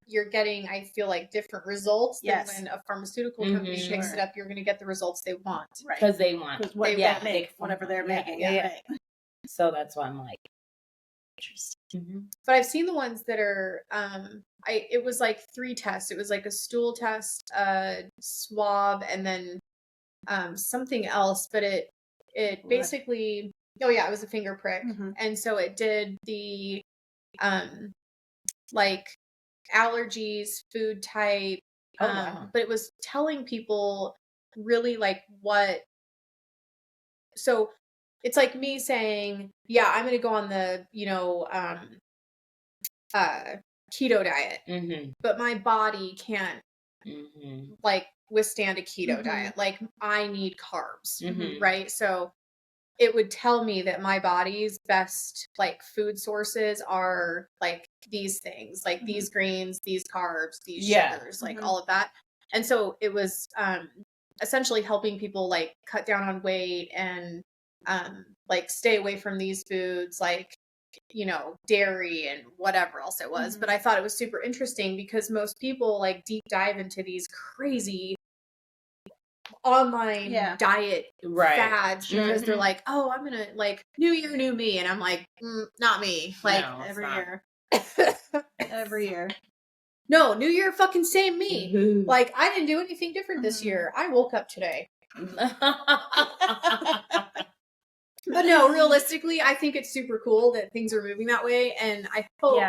you're getting, I feel like, different results than when a pharmaceutical company picks it up. You're going to get the results they want, right? Because they want, because what they make, whatever they're making. Yeah. Right. So that's why I'm like, interesting. But I've seen the ones that are, it was like 3 tests. It was like a stool test, a swab, and then something else. But it basically, it was a finger prick, and so it did the like allergies, food type, but it was telling people really like what. So it's like me saying, yeah, I'm going to go on the, keto diet, but my body can't like withstand a keto diet. Like I need carbs, right? So it would tell me that my body's best like food sources are like these things, like these grains, these carbs, these sugars, like all of that. And so it was essentially helping people like cut down on weight and like stay away from these foods, like, dairy and whatever else it was. But I thought it was super interesting because most people like deep dive into these crazy online diet fads because they're like, oh, I'm gonna like new year, new me, and I'm like, not me. Like every year. Every year. No, new year, fucking same me. Like I didn't do anything different this year. I woke up today. But no, realistically, I think it's super cool that things are moving that way, and I hope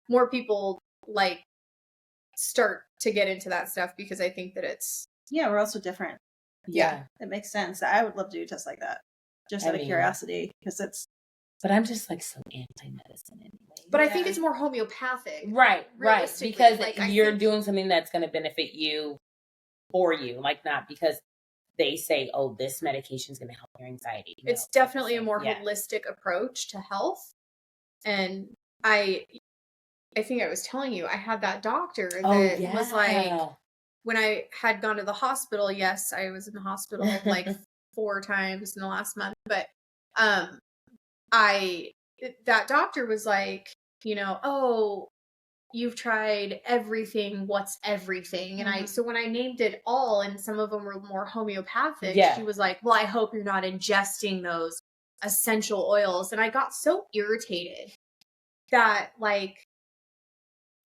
more people like start to get into that stuff because I think that it's we're also different. Yeah, it makes sense. I would love to do tests like that, just out of curiosity, because it's. But I'm just like so anti-medicine anyway. But I think it's more homeopathic, right? Because like, you're doing something that's going to benefit you, for you, like not because they say, oh, this medication is going to help your anxiety. It's definitely a more holistic approach to health, and I think I was telling you, I had that doctor that was like. When I had gone to the hospital, yes, I was in the hospital like 4 times in the last month, but that doctor was like, oh, you've tried everything. What's everything? And so when I named it all, and some of them were more homeopathic, she was like, well, I hope you're not ingesting those essential oils. And I got so irritated that, like,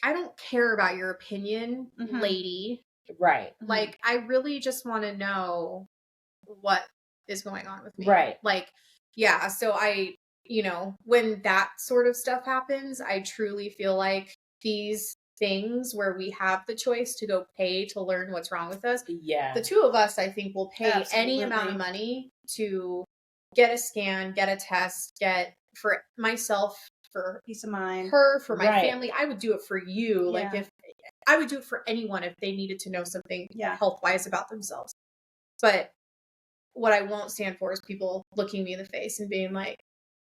I don't care about your opinion, lady. Right. Like, I really just want to know what is going on with me. Right. Like, yeah. So I, when that sort of stuff happens, I truly feel like these things where we have the choice to go pay to learn what's wrong with us. Yeah. The two of us, I think, will pay any amount of money to get a scan, get a test, get for myself, for peace of mind, her, for my family. I would do it for you. Like, if I would do it for anyone if they needed to know something health wise about themselves. But what I won't stand for is people looking me in the face and being like,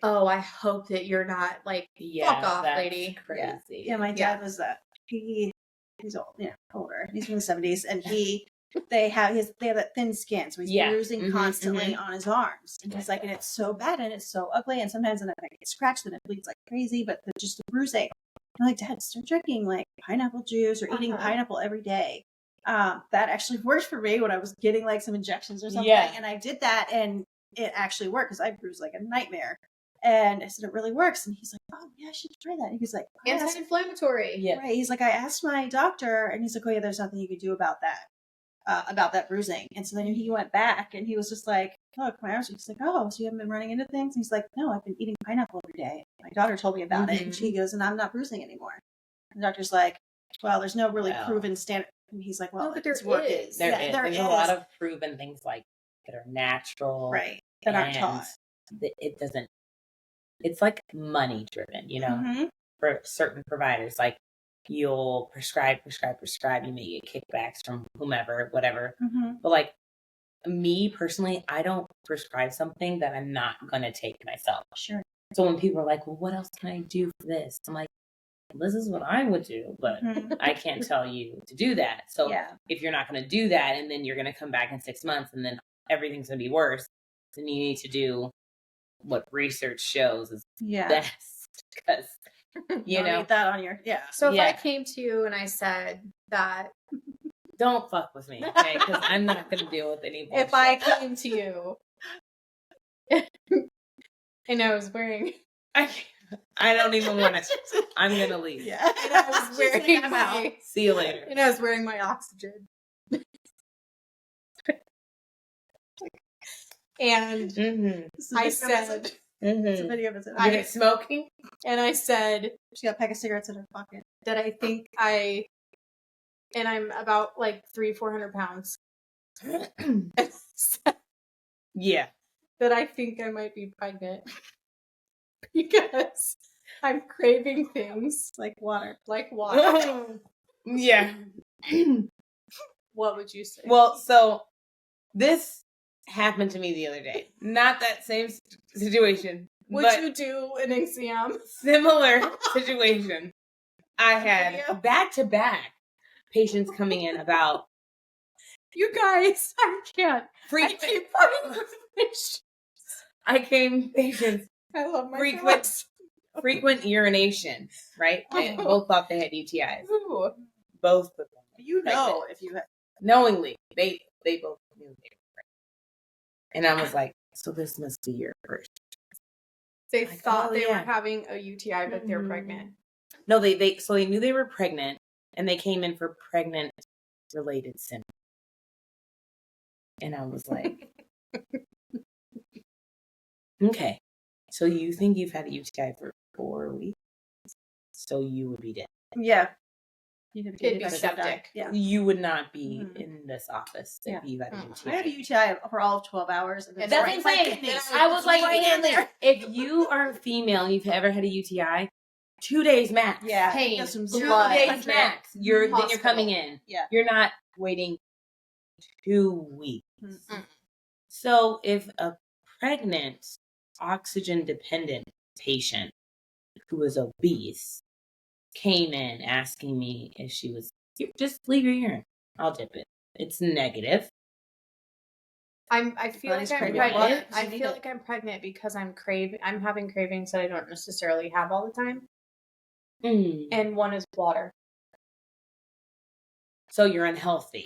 oh, I hope that you're not, like, fuck off, lady. Crazy. Yeah, my dad was he's old, older. He's in the 70s, and they have that thin skin, so he's bruising constantly on his arms. And he's like, and it's so bad and it's so ugly, and sometimes when I get scratched, then it bleeds like crazy, but just the bruising. I'm like, Dad, start drinking like pineapple juice or eating pineapple every day. That actually worked for me when I was getting like some injections or something. And I did that, and it actually worked because I bruised like a nightmare. And I said, it really works. And he's like, oh, yeah, I should try that. And he's like, anti-inflammatory. Yeah. Right. He's like, I asked my doctor, and he's like, oh, yeah, there's nothing you could do about that bruising. And so then he went back, and he was just like, look, my arms. He's like, oh, so you haven't been running into things? And he's like, no, I've been eating pineapple every day. My daughter told me about it. And she goes, and I'm not bruising anymore. And the doctor's like, well, there's no really proven standard. And he's like, well, no, but there is. There's a lot of proven things like that are natural. Right. That aren't taught. It doesn't. It's like money driven, for certain providers. Like, you'll prescribe. You may get kickbacks from whomever, whatever. But like me personally, I don't prescribe something that I'm not going to take myself. Sure. So when people are like, well, what else can I do for this? I'm like, this is what I would do, but I can't tell you to do that. So if you're not going to do that, and then you're going to come back in 6 months and then everything's going to be worse, then you need to do what research shows is best, because you know need that on your So if I came to you and I said that, don't fuck with me, okay? Because I'm not going to deal with any bullshit. If I came to you and I was wearing, I don't even want to. I'm going to leave. Yeah, and I was wearing my. See you later. And I was wearing my oxygen. And I said, it's a video of it. I'm smoking, and I said, she got a pack of cigarettes in her pocket. That I think I'm about like 300-400 pounds. Yeah. That I think I might be pregnant because I'm craving things like water. Yeah. What would you say? Well, so this happened to me the other day. Not that same situation. Would you do an exam? Similar situation. I had back-to-back patients coming in about. You guys, I can't. Patients. I love my frequent urination, right? They both thought they had UTIs. Ooh. Both of them. You know, if you had knowingly, they both knew they were pregnant. And I was like, so this must be your first. They thought they were having a UTI, but they're pregnant. No, they knew they were pregnant, and they came in for pregnant related symptoms. And I was like, okay, so you think you've had a UTI for 4 weeks, so you would be dead. Yeah. You'd be septic. Yeah. You would not be in this office if you had a UTI. I had a UTI for all of 12 hours. And that's what I'm saying. I was like, if you are a female and you've ever had a UTI, 2 days max. Yeah. Pain. 2 days max. Then you're coming in. Yeah. You're not waiting 2 weeks. Mm-hmm. So if a pregnant, oxygen-dependent patient who was obese came in asking me if she was, just leave your urine, I'll dip it. It's negative. I feel like I'm pregnant. I feel like I'm pregnant because I'm having cravings that I don't necessarily have all the time. and one is water. So you're unhealthy.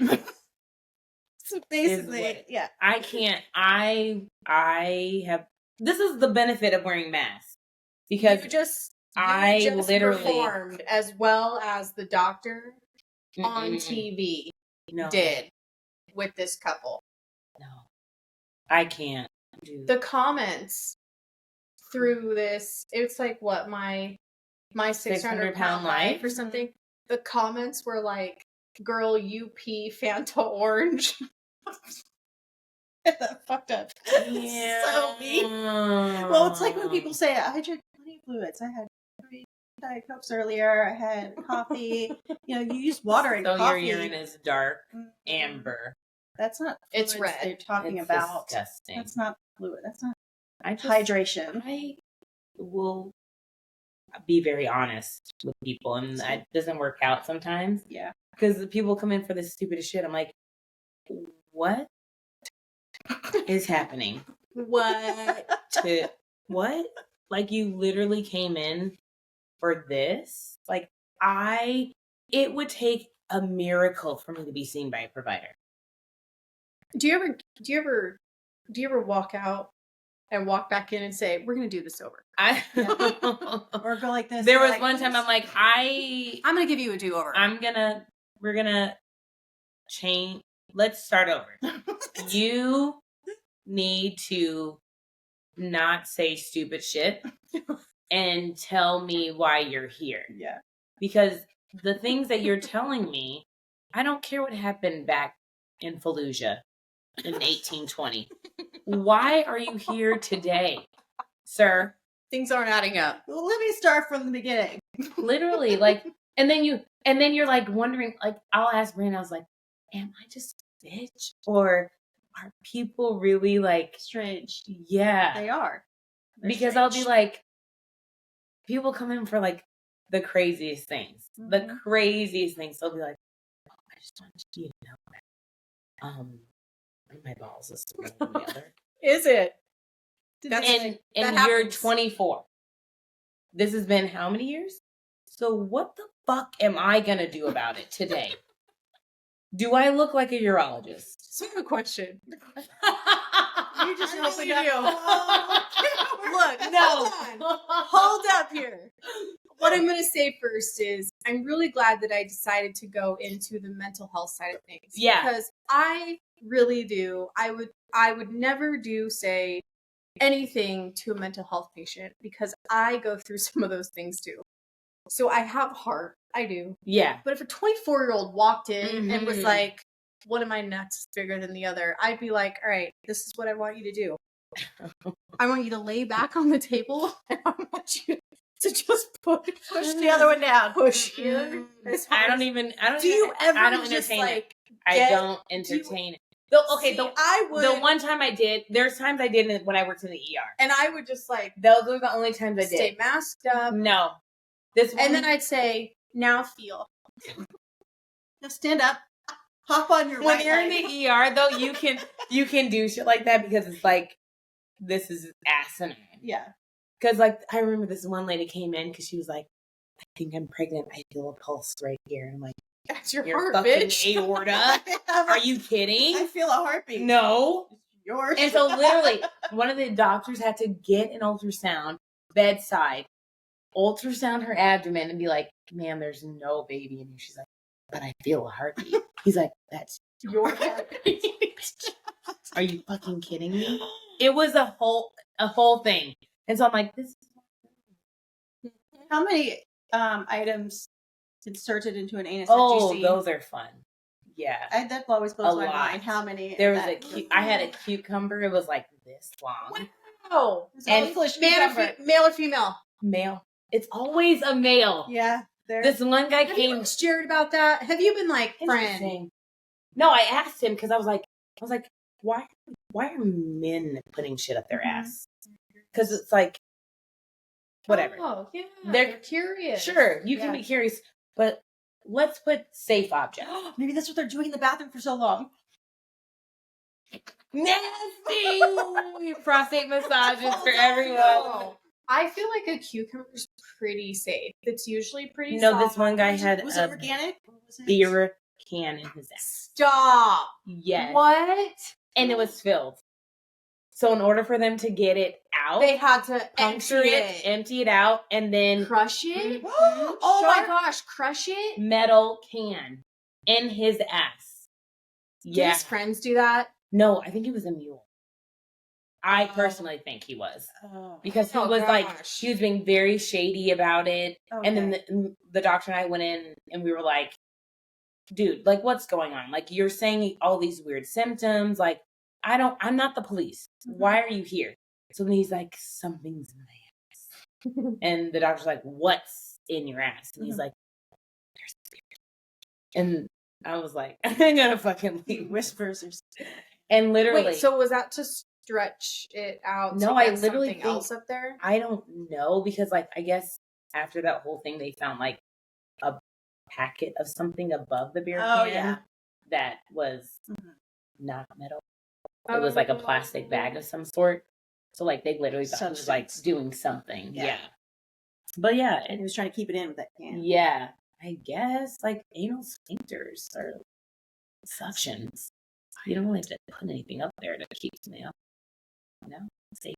So basically, yeah. I can't. I have. This is the benefit of wearing masks because you just literally performed as well as the doctor on TV did with this couple. No, I can't. The comments through this, it's like what my 600-pound life or something. The comments were like, "Girl, you pee Fanta orange." That fucked up. Yeah. So mean. Well, it's like when people say, I drink plenty of fluids. I had 3 Diet Cokes earlier. I had coffee. You use water and coffee. So your urine is dark amber. That's not it's red. They're talking about. Disgusting. That's not fluid. That's not hydration. I will be very honest with people, and that doesn't work out sometimes. Yeah. Because people come in for the stupidest shit. I'm like, what is happening? What? Like, you literally came in for this? Like, it would take a miracle for me to be seen by a provider. Do you ever walk out and walk back in and say, "We're going to do this over"? Or go like this. There was one time I'm like, I'm going to give you a do-over. We're going to change. Let's start over. You need to not say stupid shit and tell me why you're here. Yeah. Because the things that you're telling me, I don't care what happened back in Fallujah in 1820. Why are you here today, sir? Things aren't adding up. Well, let me start from the beginning. Literally, like, and then you're like wondering, like, I'll ask Brandon, I was like, am I just a bitch? Or are people really like strange? Yeah. They are. They're because strange. I'll be like, people come in for like the craziest things. Mm-hmm. The craziest things. They'll be like, oh, I just want you to know that my balls is one or the other. Is it? And you're 24. This has been how many years? So what the fuck am I gonna do about it today? Do I look like a urologist? So I have a question. You just opened up. Look, no. Hold up here. What I'm going to say first is I'm really glad that I decided to go into the mental health side of things. Yeah. Because I really do. I would never say anything to a mental health patient because I go through some of those things too. So I have heart. I do. Yeah. But if a 24-year-old walked in and was like, one of my nuts is bigger than the other, I'd be like, all right, this is what I want you to do. I want you to lay back on the table and I want you to just push the other one down. Push here. I don't entertain it. I don't entertain it. The one time I did, there's times I did when I worked in the ER. And I would just like, those were the only times I did. Stay masked up. No. And then I'd say, now feel. Now stand up. Hop on your When you're in the ER, though, you can do shit like that because it's like, this is asinine. Yeah. Because, like, I remember this one lady came in because she was like, I think I'm pregnant. I feel a pulse right here. And I'm like, that's your heart, bitch. Aorta? Are you kidding? I feel a heartbeat. No. Yours. And so, literally, one of the doctors had to get an ultrasound, bedside, ultrasound her abdomen and be like, ma'am, there's no baby in here. She's like, but I feel a heartbeat. He's like, that's your heartbeat. Are you fucking kidding me? It was a whole thing. And so I'm like, this is how many items inserted into an anus? Oh, those are fun. Yeah. That always blows my mind. How many? There was I had a cucumber. It was like this long. Wow. And male or female? Male. It's always a male. Yeah. This one guy came. Have you Jared about that? Have you been like, friend? No, I asked him because I was like, why are men putting shit up their ass? Because it's like, whatever. Oh, yeah. They're curious. Sure, you can be curious, but let's put safe objects. Maybe that's what they're doing in the bathroom for so long. Nasty! Prostate massages for everyone. I feel like a cucumber's pretty safe. It's usually pretty No, soft. this one guy had was it organic? Or was it? beer can in his ass. Stop. Yes. What? And it was filled. So in order for them to get it out, They had to puncture it, empty it out, and then crush it. Mhm. Oh my gosh, crush it. Metal can in his ass. Did Yeah. his friends do that? No, I think he was a mule. I personally think he was. Because he was like, he was being very shady about it. Okay. And then the doctor and I went in and we were like, dude, like, what's going on? Like, you're saying all these weird symptoms. Like, I'm not the police. Mm-hmm. Why are you here? So then he's like, something's in my ass. And the doctor's like, what's in your ass? And he's like, there's beer. And I was like, I'm gonna fucking leave. Whispers or something. And literally. Wait, so was that to stretch it out? No, to I get literally something think, else up there. I don't know because, like, I guess after that whole thing, they found like a packet of something above the beer can that was not metal. It was like a plastic bag of some sort. So, like, they literally thought he was like doing something. Yeah. But yeah, and he was trying to keep it in with that can. Yeah, I guess like anal sphincters or suctions. You don't really have to put anything up there to keep something up. You know, safe.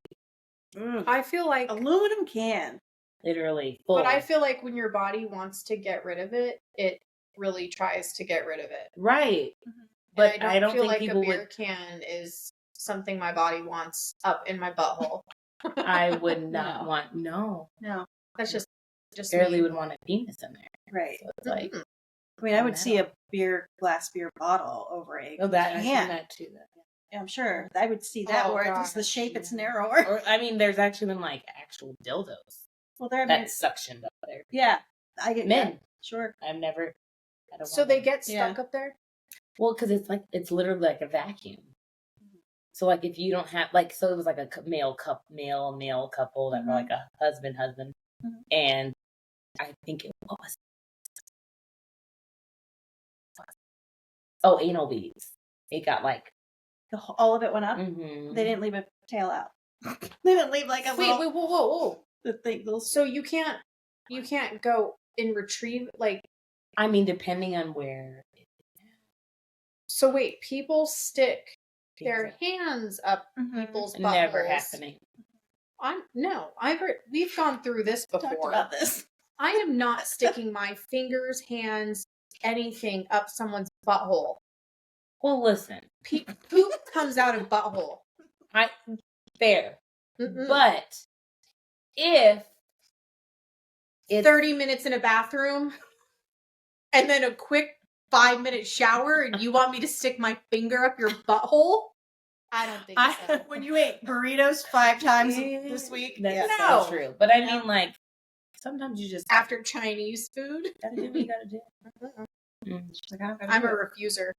I feel like aluminum can, literally full. But I feel like when your body wants to get rid of it, it really tries to get rid of it. Right. Mm-hmm. But I don't feel think like people a beer can is something my body wants up in my butthole. I would not want. No. That's just barely would want a penis in there. Right. So it's like, I mean, I would see a glass beer bottle over a can. I've seen that too. Yeah, I'm sure. I would see that where it's the shape it's narrower. Or I mean, there's actually been like actual dildos. Well, they're suctioned up there. Yeah, I get men. That. Sure. I've never. I don't. So they get stuck up there. Well, because it's literally like a vacuum. So like if you don't have so it was like a male couple that were like a husband, and I think what was it? Anal beads. It got like all of it went up. Mm-hmm. They didn't leave a tail out. They didn't leave like a wait, whoa. The thing. So you can't go and retrieve I mean, depending on where. So wait, people stick their hands up people's buttholes. Never happening. We've gone through this before. Talked about this. I am not sticking my fingers, hands, anything up someone's butthole. Well, listen. Poop comes out of butthole. Fair. Mm-mm. But if it's 30 minutes in a bathroom and then a quick 5-minute shower and you want me to stick my finger up your butthole? I don't think so. When you ate burritos 5 times this week, that's so true. But I mean, like, sometimes you just after Chinese food, gotta do what you gotta do. I'm a refuser.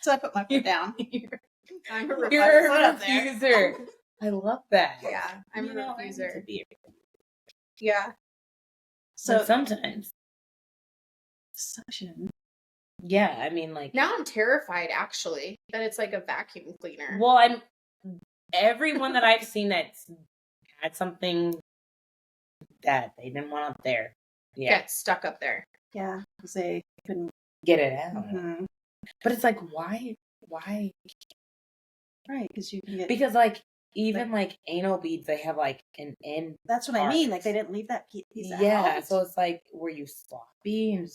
So I put my foot down. I'm a refuser. I love that. Yeah, I'm a refuser. Yeah. So sometimes suction. Yeah, I mean, like now I'm terrified. Actually, that it's like a vacuum cleaner. Well, everyone that I've seen that's had something that they didn't want up there, get stuck up there. Yeah, because they couldn't get it out. Mm-hmm. But it's like, why? Right, because you can get because like even like anal beads, they have like an end. That's what I mean. Like they didn't leave that piece out. Yeah, so it's like, were you sloppy and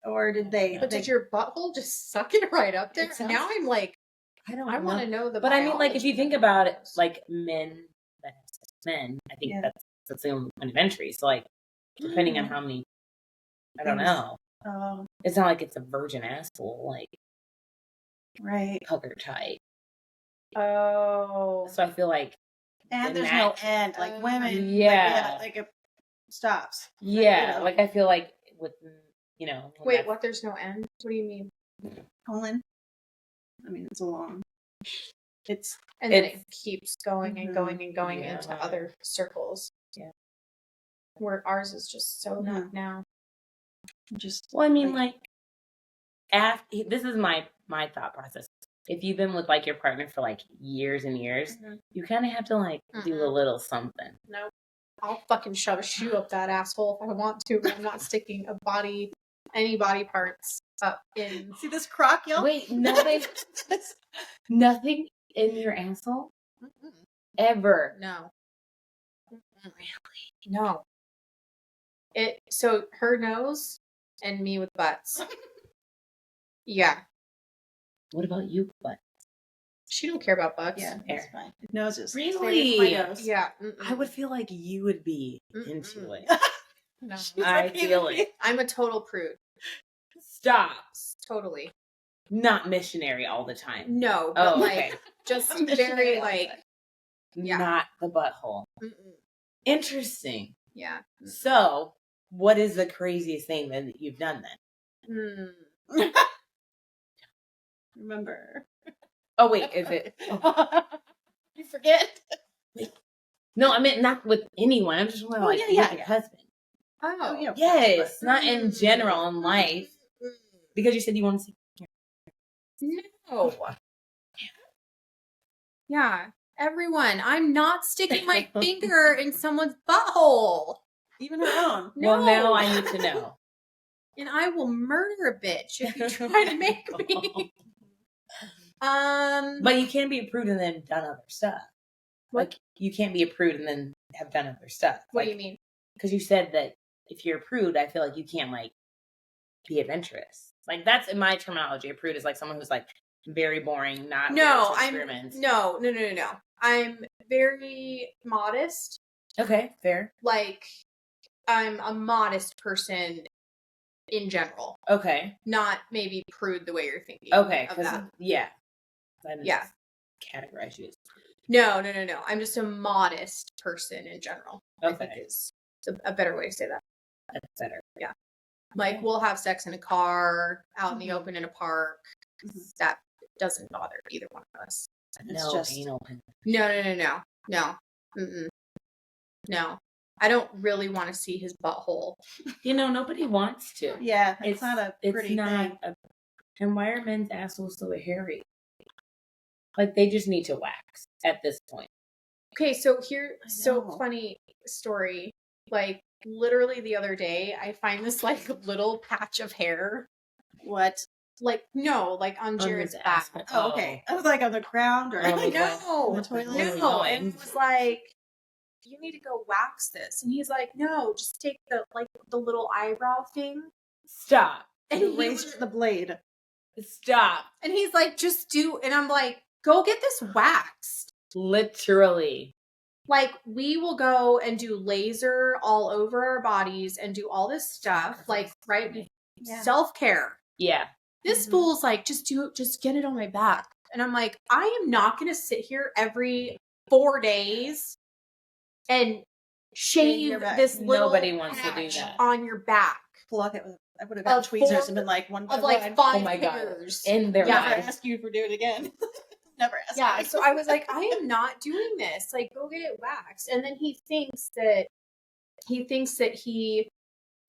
or did they? But did your butthole just suck it right up there? Now I'm like, I want to know the. But I mean, like if you think about it, like men that have sex with men, I think that's the only point of entry. So like, depending on how many, I don't know. It's not like it's a virgin asshole, like right, pucker tight. Oh, so I feel like, and there's no end, like women, like it stops. Yeah, like I feel like with. Wait, what? There's no end? What do you mean? Colon. I mean, it's a long. And then it keeps going and going and going into other circles. Yeah. Where ours is just so not now. Well, I mean, like after this is my thought process. if you've been with like your partner for like years and years, you kind of have to like do a little something. Nope. I'll fucking shove a shoe up that asshole if I want to, but I'm not sticking any body parts up in. See this crock, y'all? Wait, nothing in your asshole? Ever? No. Really? No. So her nose and me with butts. Yeah. What about you, butt? She don't care about butts. Yeah, that's fine. Noses. Really? Yeah. I would feel like you would be into it. No. I feel it. I'm a total prude. Stop. Totally. Not missionary all the time. No, but okay. Just very not the butthole. Interesting. Yeah. So, what is the craziest thing that you've done then? Remember. Oh, wait, is it? You forget? Wait. No, I meant not with anyone. I'm just wondering, with your husband. Oh, yeah. Yes, not in general in life. Because you said you want to see. No. Yeah. Everyone, I'm not sticking my finger in someone's butthole. Even her own. No. Well, now I need to know. And I will murder a bitch if you try to make me. But you can't be a prude and then done other stuff. Like, you can't be a prude and then have done other stuff. What do you mean? Because you said that if you're a prude, I feel like you can't, like, be adventurous. Like, that's in my terminology. A prude is like someone who's, like, very boring, not No, experiments. No. I'm very modest. Okay, fair. Like, I'm a modest person in general. Okay. Not maybe prude the way you're thinking. Okay, because yeah. Yeah. Categorize you as No. I'm just a modest person in general. Okay. I think is a better way to say that. That's better. Yeah. Like, we'll have sex in a car, out in the open in a park. That doesn't bother either one of us. It's just anal. No. Mm-mm. No. I don't really want to see his butthole. Nobody wants to. Yeah, it's not a pretty thing. And why are men's assholes so hairy? Like, they just need to wax at this point. Okay, so funny story. Like, literally the other day, I find this, like, little patch of hair. What? Like, no, like on Jared's back. Oh, okay. I was like on the ground or no, the toilet. No, and it was like, you need to go wax this, and he's like, no, just take the little eyebrow thing. Stop. And he raised the blade. Stop. And he's like, just do, and I'm like, go get this waxed. Literally. Like, we will go and do laser all over our bodies and do all this stuff, like, right? Yeah. Self-care. Yeah. This fool's like, just get it on my back. And I'm like, I am not going to sit here every 4 days and shave this little Nobody wants to do that on your back. Pluck it with, I would have got tweezers and been like, one by of like one. 5 oh my fingers. God. In their Never lives. ask you for doing it again. Never ask. Yeah, so I was like, I am not doing this. Like, go get it waxed. And then he thinks that he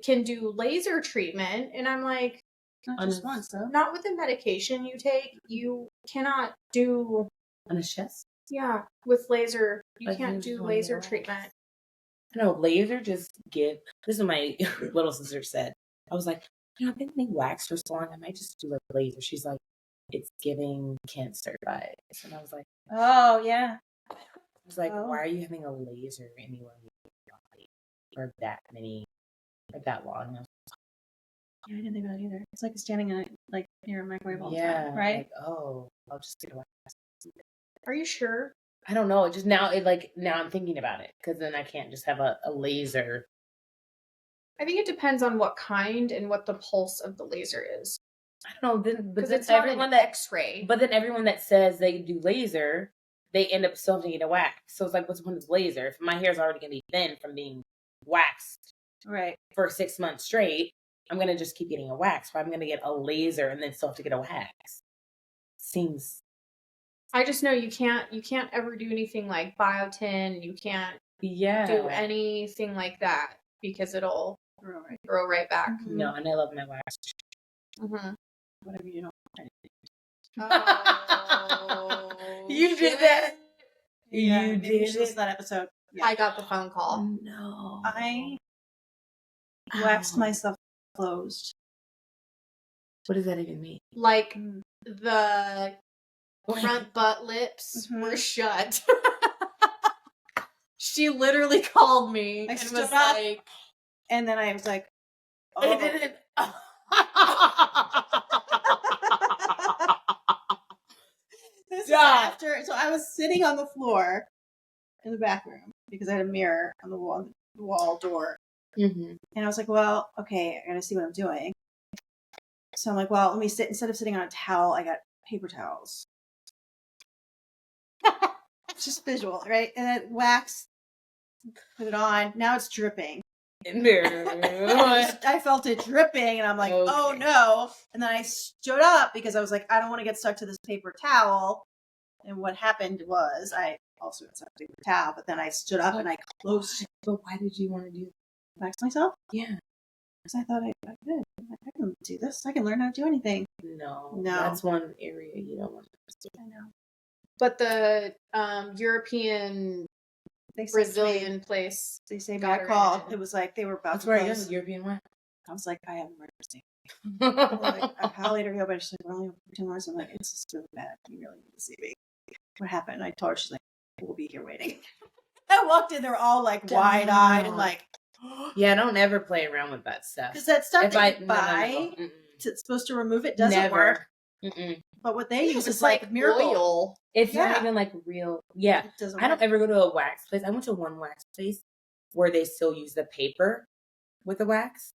can do laser treatment, and I'm like, not just once, though. Not with the medication you take. You cannot do on his chest. Yeah, with laser, you can't do laser treatment. No, laser just give. This is what my little sister said. I was like, I've been getting waxed for so long. I might just do like laser. She's like, it's giving cancer vibes, and I was like, oh yeah. I was like, why are you having a laser anywhere or that many or that long? And I was yeah, I didn't think about it either. It's like standing near a microwave all the yeah, time, right? Like, oh, I'll just get a wax. Are you sure? I don't know. Just now I'm thinking about it because then I can't just have a laser. I think it depends on what kind and what the pulse of the laser is. I don't know. Because it's everyone that X-ray. But then everyone that says they do laser, they end up still having to get a wax. So it's like, what's the point of laser? If my hair is already going to be thin from being waxed, right, for 6 months straight, I'm going to just keep getting a wax. But I'm going to get a laser and then still have to get a wax. Seems. I just know you can't ever do anything like biotin. You can't do anything like that because it'll grow right back. Mm-hmm. No, and I love my wax. Mm-hmm. Whatever you don't. You did that. Yeah, You maybe you did should listen to that episode. Yeah. I got the phone call. No. I waxed Ow. myself closed. What does that even mean? Like the front butt lips Mhm. were shut. She literally called me I and stood was up. like, And then I was like, It didn't. This is Stop. after. So I was sitting on the floor in the back room because I had a mirror on the wall door. Mm-hmm. And I was like, well, okay, I gotta see what I'm doing. So I'm like, well, let me sit. Instead of sitting on a towel, I got paper towels. It's just visual, right? And then wax, put it on. Now it's dripping. I felt it dripping, and I'm like, oh no. And then I stood up because I was like, I don't want to get stuck to this paper towel. And what happened was I also got stuck to the paper towel, but then I stood up and I closed. But why did you want to do that? Wax myself? Yeah. Because I thought I could. I can do this. I can learn how to do anything. No. No. That's one area you don't want to do. I know. but the European They said Brazilian place. They say got I her called. in. It was like they were about That's to where I close. go. European one. I was like, I have an emergency. Like, a pal later go, but she's like, we're only open for 10 hours. I'm like, it's just really bad. You really need to see me. What happened? I told her, she's like, we'll be here waiting. I walked in, they were all like wide eyed and like, Yeah, don't ever play around with that stuff. because that stuff If that you no. buy, it's supposed to remove it, doesn't Never. work. Mm-mm. But what they use It's is like miracle. oil. It's Yeah. not even like real. Yeah. It doesn't I don't work. ever go to a wax place. I went to one wax place where they still use the paper with the wax.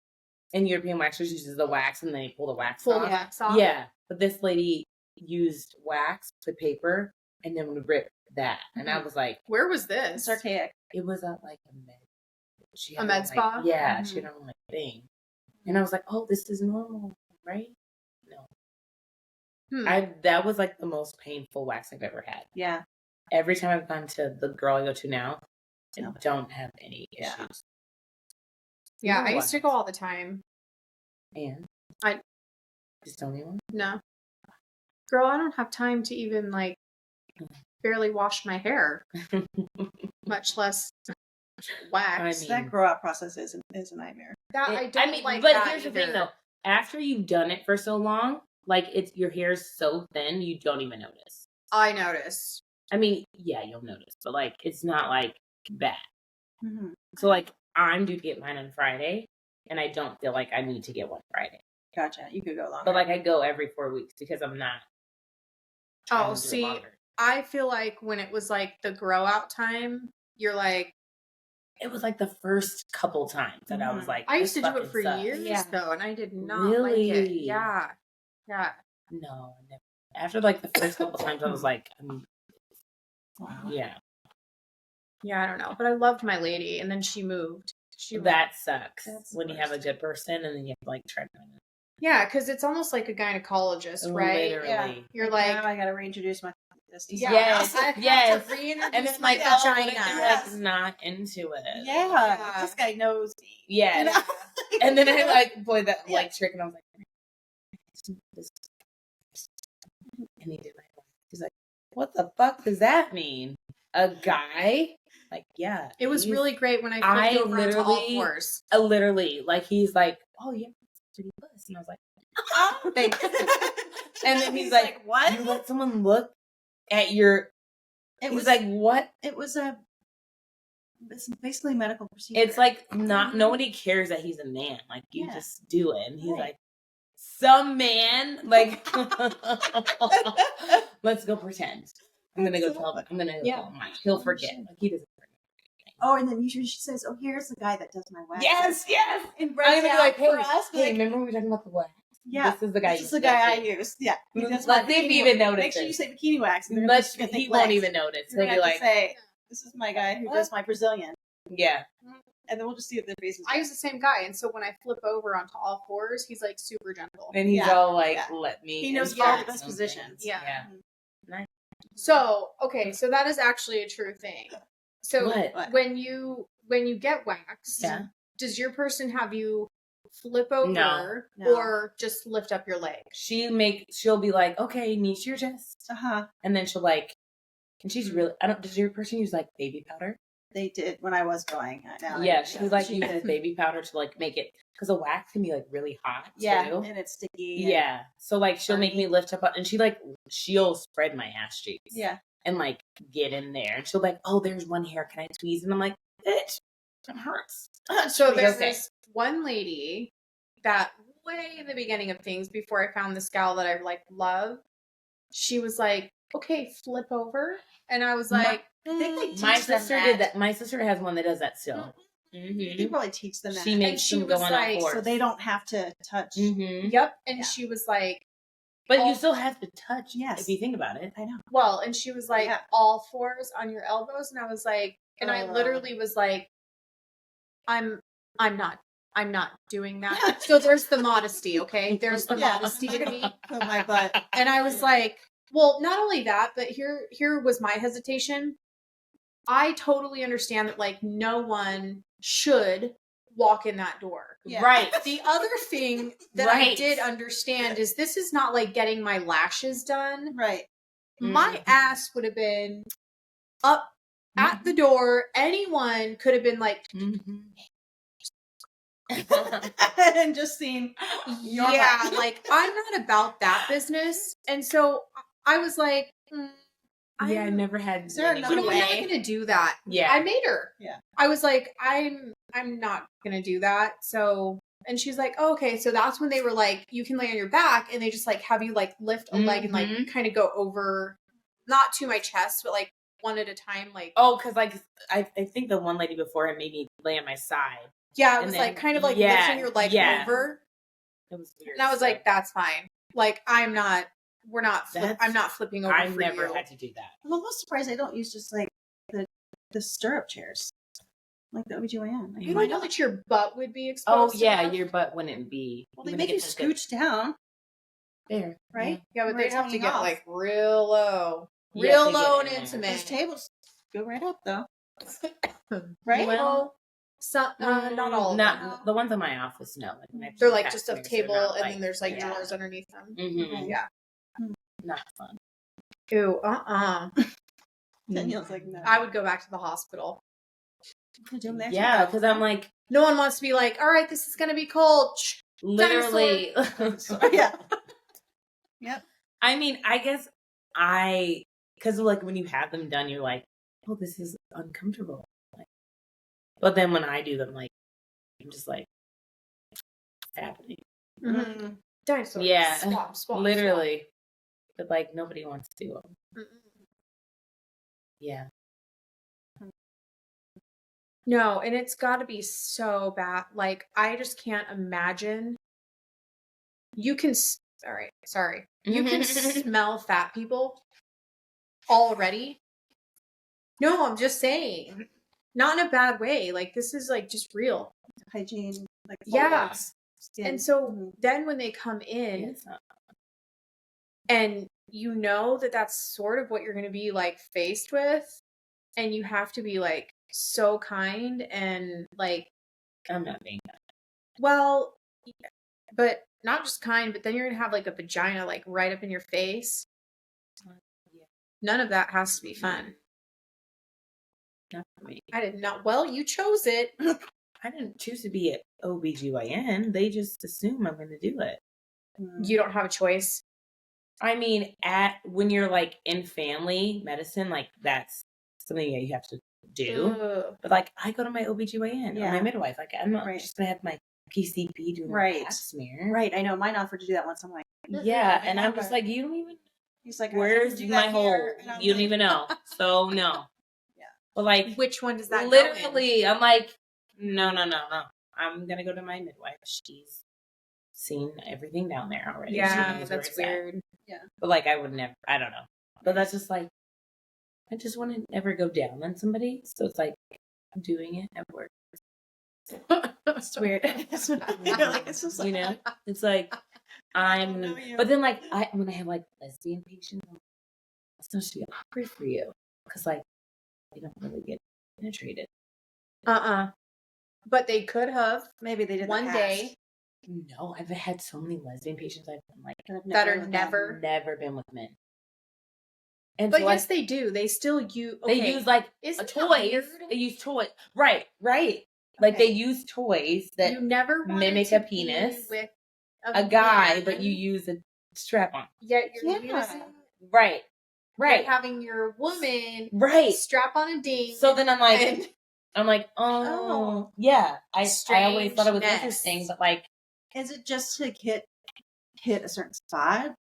And European waxers uses the wax and they pull the wax Full off. wax off. Yeah. But this lady used wax with paper and then would rip that. And I was like, Where was this? It's archaic. it was at like a med. She A had med on, spa? Yeah, Mhm. she had on like thing. And I was like, oh, this is normal, right? No. That was like the most painful wax I've ever had. Yeah. Every time I've gone to the girl I go to now, I No. don't have any Yeah. issues. Yeah, No I used to go wax. all the time. And I- just don't even. No. Girl, I don't have time to even like barely wash my hair, much less wax. I mean, That grow out process is a nightmare. that I don't like but that here's the thing either. though. After you've done it for so long, like your hair's so thin, you don't even notice. I notice. I mean, yeah, you'll notice, but like it's not like bad. Mm-hmm. So like I'm due to get mine on Friday, and I don't feel like I need to get one Friday. Gotcha. You could go longer. But like I go every 4 weeks because I'm not. trying Oh, to do it see, longer. I feel like when it was like the grow out time, you're like, It was like the first couple times that I was Mhm. like, I used to this do it fucking for sucks. years Yeah. though, and I did not like it. Really? Yeah. Yeah. No, never. After like the first couple times, I was like, Wow. yeah, Yeah, I don't know. But I loved my lady, and then she moved. She that sucks That's the when you have a worst. good person and then you have to like try to. Yeah, because it's almost like a gynecologist, right? Literally. Yeah. You're Now like, I gotta reintroduce my. yeah, Yes, I have yes. to reintroduce And then my like, oh, what if vagina. you're like not into it. Yeah, Yeah. this guy knows me. Yeah. You know? And then I like played that Yeah. like trick, and I was like, and he did my. He's like, what the fuck does that mean? A guy? Like, yeah. It was he's- really great when I I flipped over onto all literally- fours. literally like he's like, oh yeah, pretty puss, and I was like, oh, thanks. And then he's like, what? you let someone look at your. It He's was like, what? It was it's basically a medical procedure. It's like not nobody cares that he's a man. Like you Yeah. just do it, and he's Right. like, some man. Like, let's go pretend. I'm gonna go tell him. I'm gonna go Yeah. tell him. He'll forget. Like he doesn't forget. Oh, and then she says, "Oh, here's the guy that does my wax." Yes. and I'm writes gonna be out like, hey, for us. hey, remember we were talking about the wax? Yeah, This is the guy. This is the guy I use. Yeah, he does my Let's see if bikini he even wax. notices. Make sure you say bikini wax. and they're Much just gonna he think won't legs. even notice. You're He'll gonna be have to like, say, "This is my guy who does my Brazilian," yeah. and then we'll just see if their faces. I use the same guy, and so when I flip over onto all fours, he's like super gentle. And he's Yeah, all like, yeah. let me. He knows all the insert best something. positions. Yeah. Yeah. So okay, so that is actually a true thing. So What? when you get waxed, Yeah. does your person have you flip over No. or just lift up your leg? She'll be like, okay, knee to your chest. Uh huh. And then she'll like And she's really, I don't, does your person use like baby powder? They did when I was going. Now Yeah, she like uses baby powder to like make it, because the wax can be like really hot too. And it's sticky. Yeah. So like she'll make me lift up, and she'll spread my ass cheeks. Yeah. And like get in there. And she'll be like, oh, there's one hair. Can I tweeze? And I'm like, bitch, it hurts. So there's this one lady that way in the beginning of things, before I found this gal that I like love, she was like, okay, flip over. And I was like, I think my sister did that. My sister has one that does that still. Mm-hmm. You probably teach them that. She makes them go on all fours. So they don't have to touch. Mm-hmm. Yep. And she was like, but you still have to touch. Yes. If you think about it. I know. Well, and she was like, all fours on your elbows. And I was like, and I literally was like, I'm not doing that. So there's the modesty, okay? There's the modesty to me. Oh, my butt. And I was like, well, not only that, but here was my hesitation. I totally understand that like no one should walk in that door. Yeah. Right. The other thing that I did understand is this is not like getting my lashes done. Right. My ass would have been up at the door. Anyone could have been like, and just seen. Like I'm not about that business. And so I was like, I never had. Is there another way? I'm not gonna do that. Yeah, I made her. Yeah, I was like, I'm not gonna do that. So, and she's like, oh, okay. So that's when they were like, you can lay on your back, and they just like have you like lift a leg and like kind of go over, not to my chest, but like one at a time. Like because like I think the one lady before had made me lay on my side. Yeah, it was like kind of like lifting your leg over. It was weird. And I was like, that's fine. Like I'm not flipping over. I've never had to do that. I'm almost surprised I don't use just like the stirrup chairs, like the OBGYN. Like, you don't know that your butt would be exposed. Oh yeah, your butt wouldn't be. Well, they make you scooch down. There, right? Yeah, but they'd have to get like real low, and intimate. Those tables go right up though, right? Well, some, not all. Not the ones in my office. No, they're like just a table, and then there's like drawers underneath them. Mm-hmm. Yeah. Not fun. Ew, Danielle's like, no. I would go back to the hospital. Yeah, because I'm like, no one wants to be like, all right, this is gonna be cold. Literally. Yeah. Yep. I mean, I guess because like when you have them done, you're like, oh, this is uncomfortable. Like, but then when I do them, like, I'm just like, it's happening. Mm-hmm. Dinosaur. Yeah. Swap, literally. Swap. But like nobody wants to. Yeah. No, and it's got to be so bad. Like I just can't imagine. You can. Sorry. You can smell fat people already. No, I'm just saying. Not in a bad way. Like this is like just real hygiene. Like and so then when they come in. And you know that that's sort of what you're going to be like faced with. And you have to be like so kind and like. I'm not being kind. Well, but not just kind, but then you're going to have like a vagina like right up in your face. Yeah. None of that has to be fun. Not for me. I did not. Well, you chose it. I didn't choose to be an OBGYN. They just assume I'm going to do it. You don't have a choice. I mean, when you're like in family medicine, like that's something that you have to do. But like I go to my OBGYN or my midwife. Like I'm not just gonna have my PCP do my pap smear. Right. I know mine offered to do that once. I'm like, yeah, and I'm just like, you don't even. He's like, where's my hole? You don't even know. So no. Yeah. But like, which one does that? Literally, I'm like, no. I'm gonna go to my midwife. She's seen everything down there already. Yeah, that's weird. Yeah. But like I would never, I don't know. But that's just like, I just want to never go down on somebody. So it's like, I'm doing it at work. It's weird. It's just like, it's like, but then like, when I have like lesbian patients, it's supposed to be awkward for you. Because like, they don't really get penetrated. But they could have. Maybe they did one day. No, I've had so many lesbian patients I've been like that are never been with men. And but so, yes, they do. They still use. Okay. They use like Isn't a toys. They use toys. Right. Like they use toys that you never mimic a penis with a guy, but you use a strap on. Yet you're using right. You're having your woman strap on a ding. So then I'm like, oh yeah. I always thought it was interesting, but like, is it just to hit a certain spot?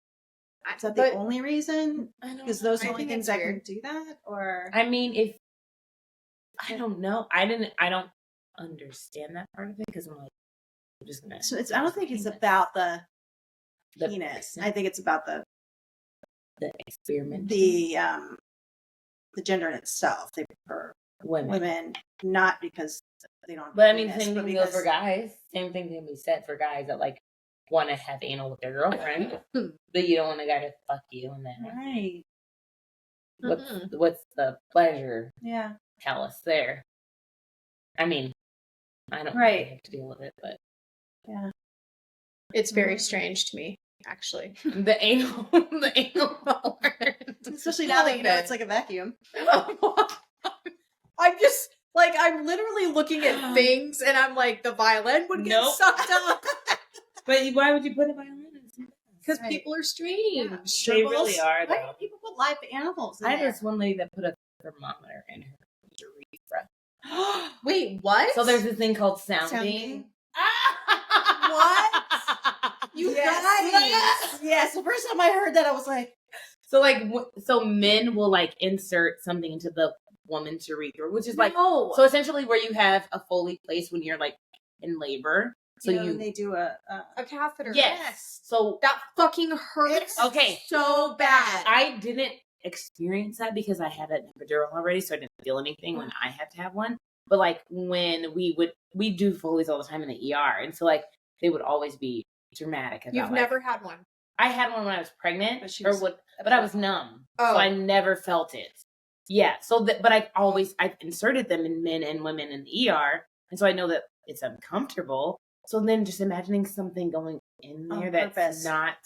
Is that the only reason? Because those are the only things that can do that, or I mean, I don't know. I don't understand that part of it because I'm like, I'm just gonna. So I don't think it's about the penis. I think it's about the experiment, the gender in itself. They prefer women, not because they don't. But I mean, same thing goes for guys. Same thing can be said for guys that like want to have anal with their girlfriend, but you don't want a guy to fuck you, and then right. What's the pleasure? Yeah. Callous there. I mean, I don't really have to deal with it, but yeah, it's very strange to me, actually. the anal especially now that you know it's like a vacuum. I'm literally looking at things, and I'm like, the violin would get sucked up. But why would you put a violin in? Because people are strange. Yeah. They really are, though. Why do people put live animals in I had there? this one lady that put a thermometer in her urethra. Wait, what? So there's this thing called sounding. What? You guys? Yes. The first time I heard that, I was like, so men will like insert something into the woman's urethra, which is so essentially where you have a Foley place when you're like in labor. So they do a catheter. Yes. So that fucking hurts. Okay. So bad. I didn't experience that because I had an epidural already, so I didn't feel anything when I had to have one. But like when we do Foleys all the time in the ER, and so like they would always be dramatic about. You've never had one. I had one when I was pregnant, but I was numb, so I never felt it. Yeah. So, but I've inserted them in men and women in the ER, and so I know that it's uncomfortable. So then, just imagining something going in there is not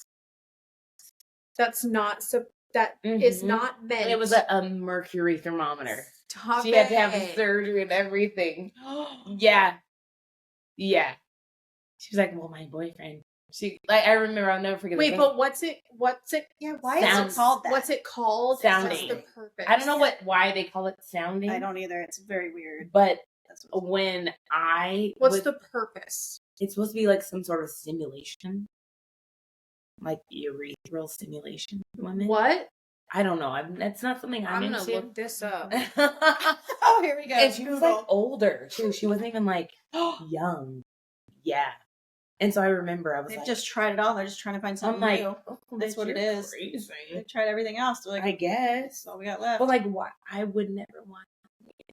meant. And it was a mercury thermometer. Stop she had to have surgery and everything. Yeah. She was like, "Well, my boyfriend." I remember. I'll never forget. Wait, but what's it? Yeah, why is it called that? What's it called? Sounding. What's the purpose? I don't know why they call it sounding. I don't either. It's very weird. But what's the purpose? It's supposed to be like some sort of stimulation, like urethral stimulation. Women. What? I don't know. That's not something I'm into. I'm gonna look this up. Oh, here we go. And she was like older too. She wasn't even like young. Yeah. And so I remember They've just tried it all. They're just trying to find something new. That's what it is. Crazy. They've tried everything else. Like, I guess. That's all we got left. But like, why? I would never want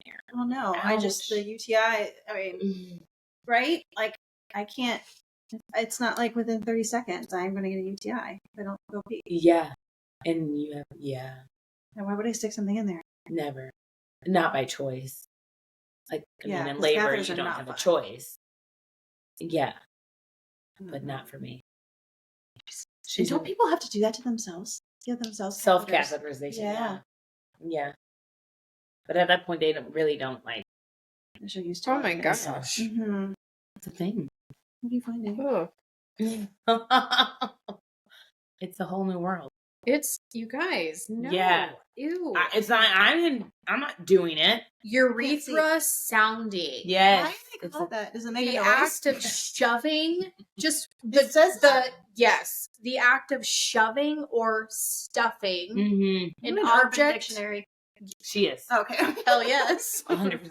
there. Oh no! Ouch. The UTI. I mean, right? Like, I can't. It's not like within 30 seconds I'm going to get a UTI if I don't go pee. Yeah, and you have And why would I stick something in there? Never, not by choice. Like I mean, in labor, you don't have a choice. Yeah, but not for me. And don't people have to do that to themselves? Give themselves self-catheterization. Yeah. But at that point, they don't like. They're so used to my gosh. Mm-hmm. It's a thing. What do you find it? Oh. It's a whole new world. It's you guys. No. Yeah. Ew. It's not. I'm not doing it. Urethra sounding. Yes. Why do they call that? Does it make the a noise? act of shoving? Just the act of shoving or stuffing an object. Dictionary. She is. Okay. Hell yes. 100%.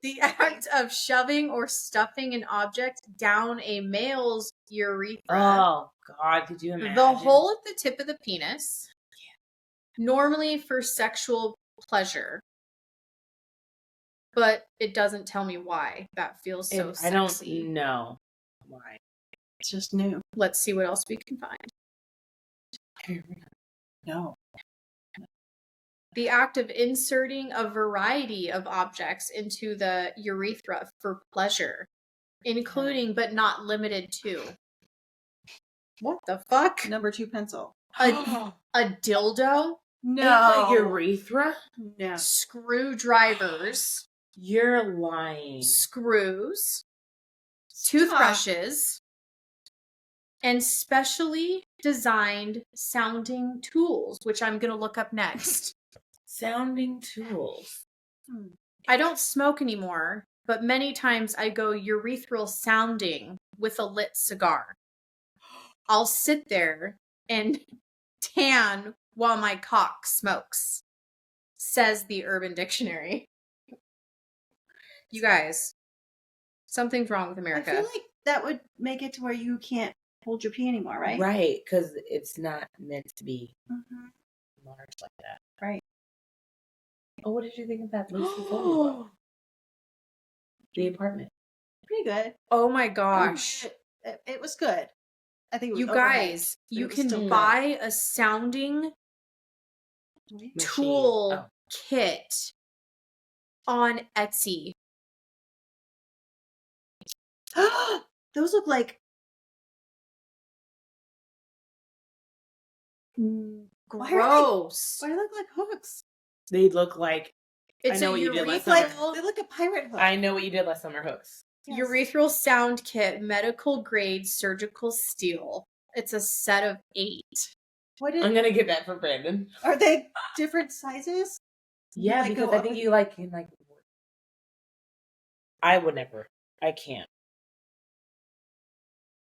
The act of shoving or stuffing an object down a male's urethra. Oh, God, could you imagine? The hole at the tip of the penis. Yeah. Normally for sexual pleasure. But it doesn't tell me why. That feels so sexy. I don't know why. It's just new. Let's see what else we can find. No. The act of inserting a variety of objects into the urethra for pleasure, including but not limited to. What the fuck? Number 2 pencil. A dildo? No. Urethra? No. Screwdrivers. You're lying. Screws. Toothbrushes. And specially designed sounding tools, which I'm going to look up next. Sounding tools. I don't smoke anymore, but many times I go urethral sounding with a lit cigar. I'll sit there and tan while my cock smokes, says the Urban Dictionary. You guys, something's wrong with America. I feel like that would make it to where you can't hold your pee anymore, right? Right, because it's not meant to be large like that. Right. Oh, what did you think of that Lucy Foley book? The Apartment. Pretty good. Oh my gosh. It was good. I think it was You guys, you can buy a sounding tool kit on Etsy. Those look like gross. Why do they look like hooks? They look like It's I know a what you did last summer. They look like pirate hooks. I know what you did last summer, hooks. Yes. Urethral sound kit, medical grade surgical steel. It's a set of 8. I'm gonna get that for Brandon. Are they different sizes? Yeah, because I think you can I would never. I can't.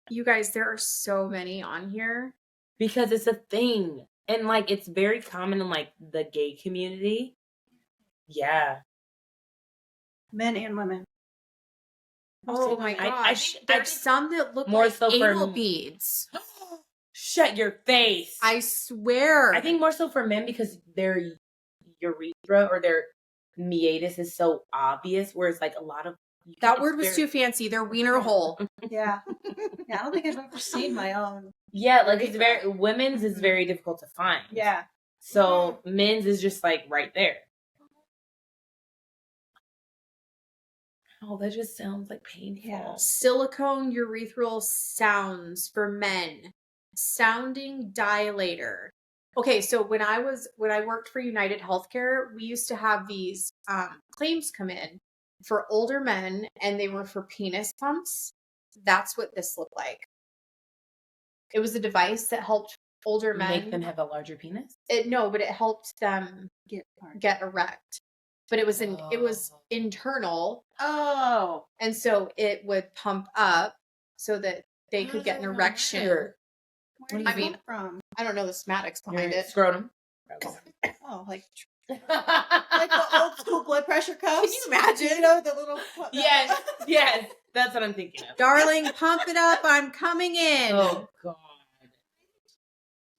You guys, there are so many on here. Because it's a thing. And it's very common in the gay community. Yeah. Men and women. Oh my gosh. There's some that look more like so anal beads. Shut your face. I swear. I think more so for men because their urethra or their meatus is so obvious, whereas a lot of that word was too fancy. Their wiener hole. Yeah. Yeah, I don't think I've ever seen my own. Yeah, it's women's is very difficult to find. Yeah. So men's is just right there. Oh, that just sounds painful. Yeah. Silicone urethral sounds for men. Sounding dilator. Okay, so when I worked for United Healthcare, we used to have these claims come in for older men, and they were for penis pumps. That's what this looked like. It was a device that helped older men make them have a larger penis. But it helped them get erect. But it was internal. Oh, and so it would pump up so that they could get an erection. Where do you get from? I don't know the schematics behind it. Scrotum. Oh, like the old school blood pressure cuffs. Can you imagine? You know, the little. Yes, that's what I'm thinking of. Darling, pump it up. I'm coming in. Oh God.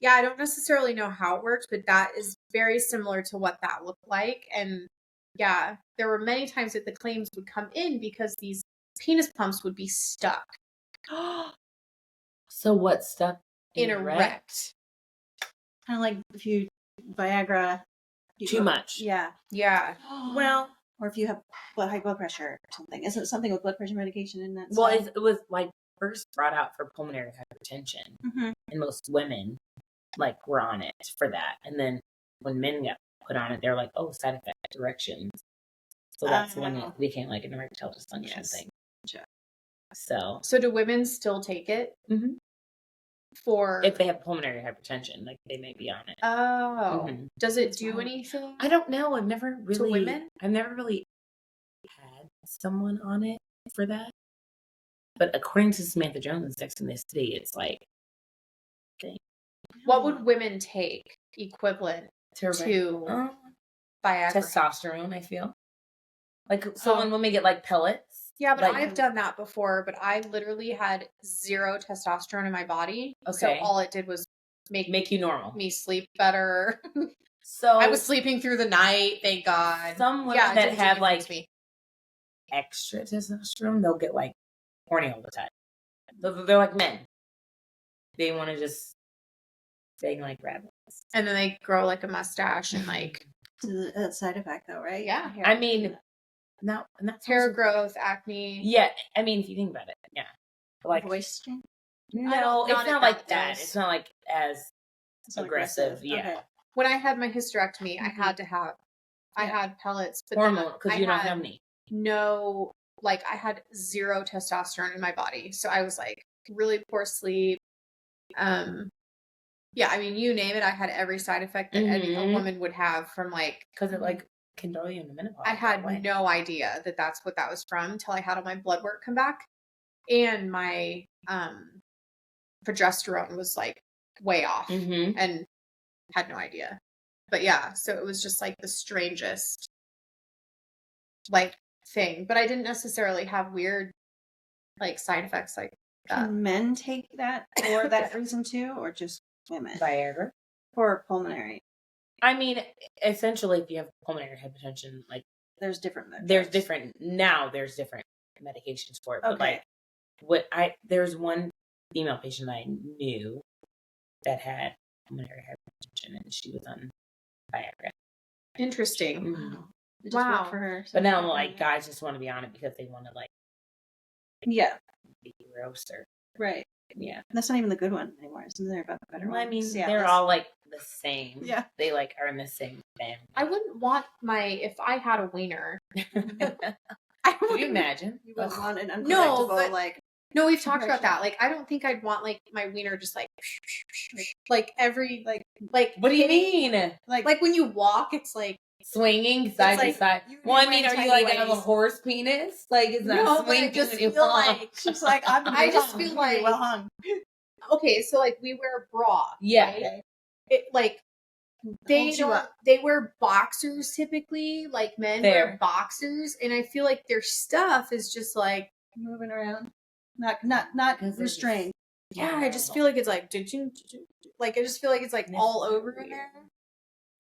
Yeah, I don't necessarily know how it works, but that is very similar to what that looked like. And yeah, there were many times that the claims would come in because these penis pumps would be stuck. So what stuck? Erect. Kind of like if you Viagra. Too much. Yeah. Yeah. Well, or if you have high blood pressure or something. Isn't it something with blood pressure medication in that? Well, it was first brought out for pulmonary hypertension, and most women were on it for that. And then when men got put on it, they're like, "Oh, side effect erections." So that's when it became an erectile dysfunction thing. Gotcha. So do women still take it? Mm-hmm. For if they have pulmonary hypertension, they may be on it. Oh, does it do anything? I don't know. I've never really to women. I've never really had someone on it for that. But according to Samantha Jones in Sex and the City, it's what would women take equivalent to Viagra? Testosterone, I feel. When women get pellets. Yeah, but I've done that before, but I literally had 0 testosterone in my body. Okay. So all it did was make you normal. Me sleep better. So I was sleeping through the night, thank God. Some women that have extra testosterone, they'll get horny all the time. They're like men. They want to just bang like rabbits. And then they grow a mustache and It's a side effect though, right? Yeah. I mean, not hair growth, acne. Yeah, I mean, if you think about it, yeah. Voice change? No, it's not like that. It's not as aggressive. Yeah. Okay. when I had my hysterectomy, I had to have, I had pellets. But hormone, because you don't have any. No, like I had 0 testosterone in my body. So I was like really poor sleep. Yeah, I mean, you name it. I had every side effect that a woman would have from like. Because it like can throw you in the menopause. I had no idea that that's what that was from until I had all my blood work come back. And my progesterone was like way off and had no idea. But yeah, so it was just like the strangest like thing. But I didn't necessarily have weird like side effects like that. Can men take that for that reason too, or just women? Viagra? For pulmonary. I mean, essentially, if you have pulmonary hypertension, like there's different medications for it. But like there's one female patient I knew that had pulmonary hypertension and she was on Viagra. Interesting. Wow. For her. But now like guys just want to be on it because they want to like be gross or right. Yeah. That's not even the good one anymore. Isn't there about the better one? I mean, they're all like the same. Yeah. They like are in the same family. I wouldn't want if I had a wiener. Could you imagine? You wouldn't want an uncorrectable, like. No, we've talked about that. Like, I don't think I'd want like my wiener just like every like. What do you mean? Like when you walk, it's like swinging side to side. Well, I mean, are you like have a horse penis? Like, it's not swinging. I just feel like she's like I just feel like well hung. Okay, so like we wear a bra. Yeah. Right? It like they wear boxers typically. Like men wear boxers, and I feel like their stuff is just like moving around, not restrained. Yeah, I just feel like it's like like I just feel like it's like all over in there.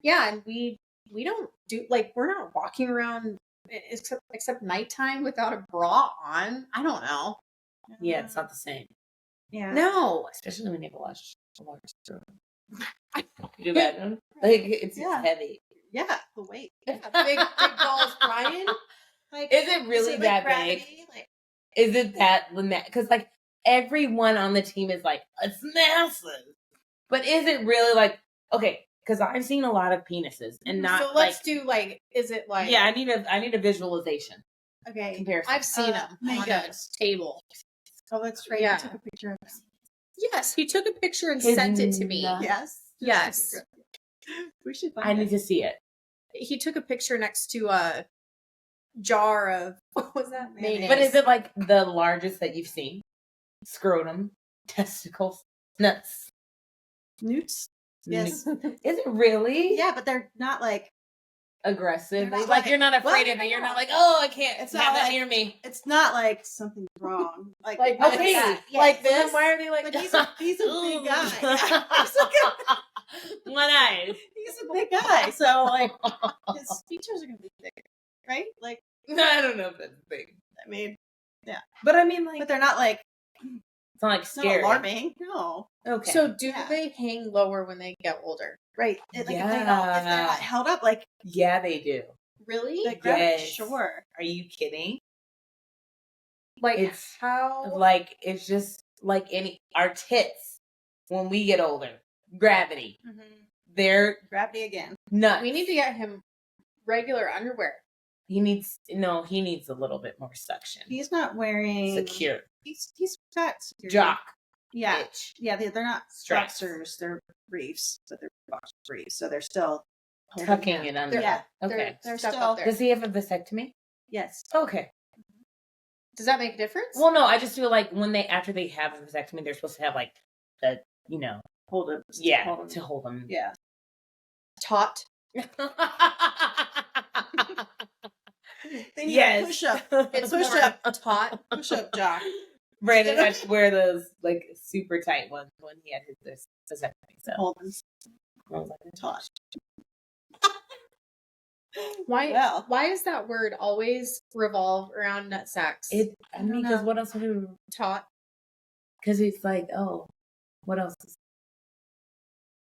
Yeah, and we don't do like we're not walking around except nighttime without a bra on. I don't know. Yeah, it's not the same. Yeah. No. Especially when you have a large stroke. Could you imagine? Like it's heavy. Yeah, the weight. Yeah, big balls Brian. Like, is it really that big? Like, is it that because like everyone on the team is like, it's massive. But is it really like okay? Because I've seen a lot of penises and not. So let's do like. Is it like? Yeah, I need a visualization. Okay, comparison. I've seen them on a table. Oh, that's right. Yeah. He took a picture of us. Yes, he took a picture and sent it to me. Yes. We should. I need to see it. He took a picture next to a jar of what was that? Mayonnaise. But is it like the largest that you've seen? Scrotum, testicles, nuts, newts. Yes. Is it really? Yeah, but they're not like aggressive. Like you're not afraid of it. You're not like, oh, I can't. It's not that near me. It's not like something's wrong. Like okay, like this. Why are they like? He's a big guy. One eye. He's a big guy, so like his features are gonna be thicker, right? Like I don't know if that's big. I mean, yeah, but I mean, like, but they're not like. It's not like scary. Not alarming. No. Okay. So do they hang lower when they get older? Right. Like if they're not held up, like yeah, they do. Really? Like, yes. Sure. Are you kidding? Like it's how? Like it's just like our tits when we get older. Gravity. Mm-hmm. They're gravity again. Nuts. We need to get him regular underwear. He needs a little bit more suction. He's not wearing secure. He's got security. Jock. Yeah. Itch. Yeah, they're not boxers, they're briefs, but they're box briefs, so they're still tucking it under. Yeah. Okay. They're still up there. Does he have a vasectomy? Yes. Okay. Does that make a difference? Well, no, I just feel like after they have a vasectomy, they're supposed to have like the hold it. Yeah, to hold them. Yeah. Taut. Yes. Push up. It's push up. Taut. Push up jock. Brandon had to wear those like super tight ones when he had his vasectomy. So hold them. I was like, taut. Why is that word always revolve around nut sacks? I mean, because what else would it taut? Because it's like, oh, what else?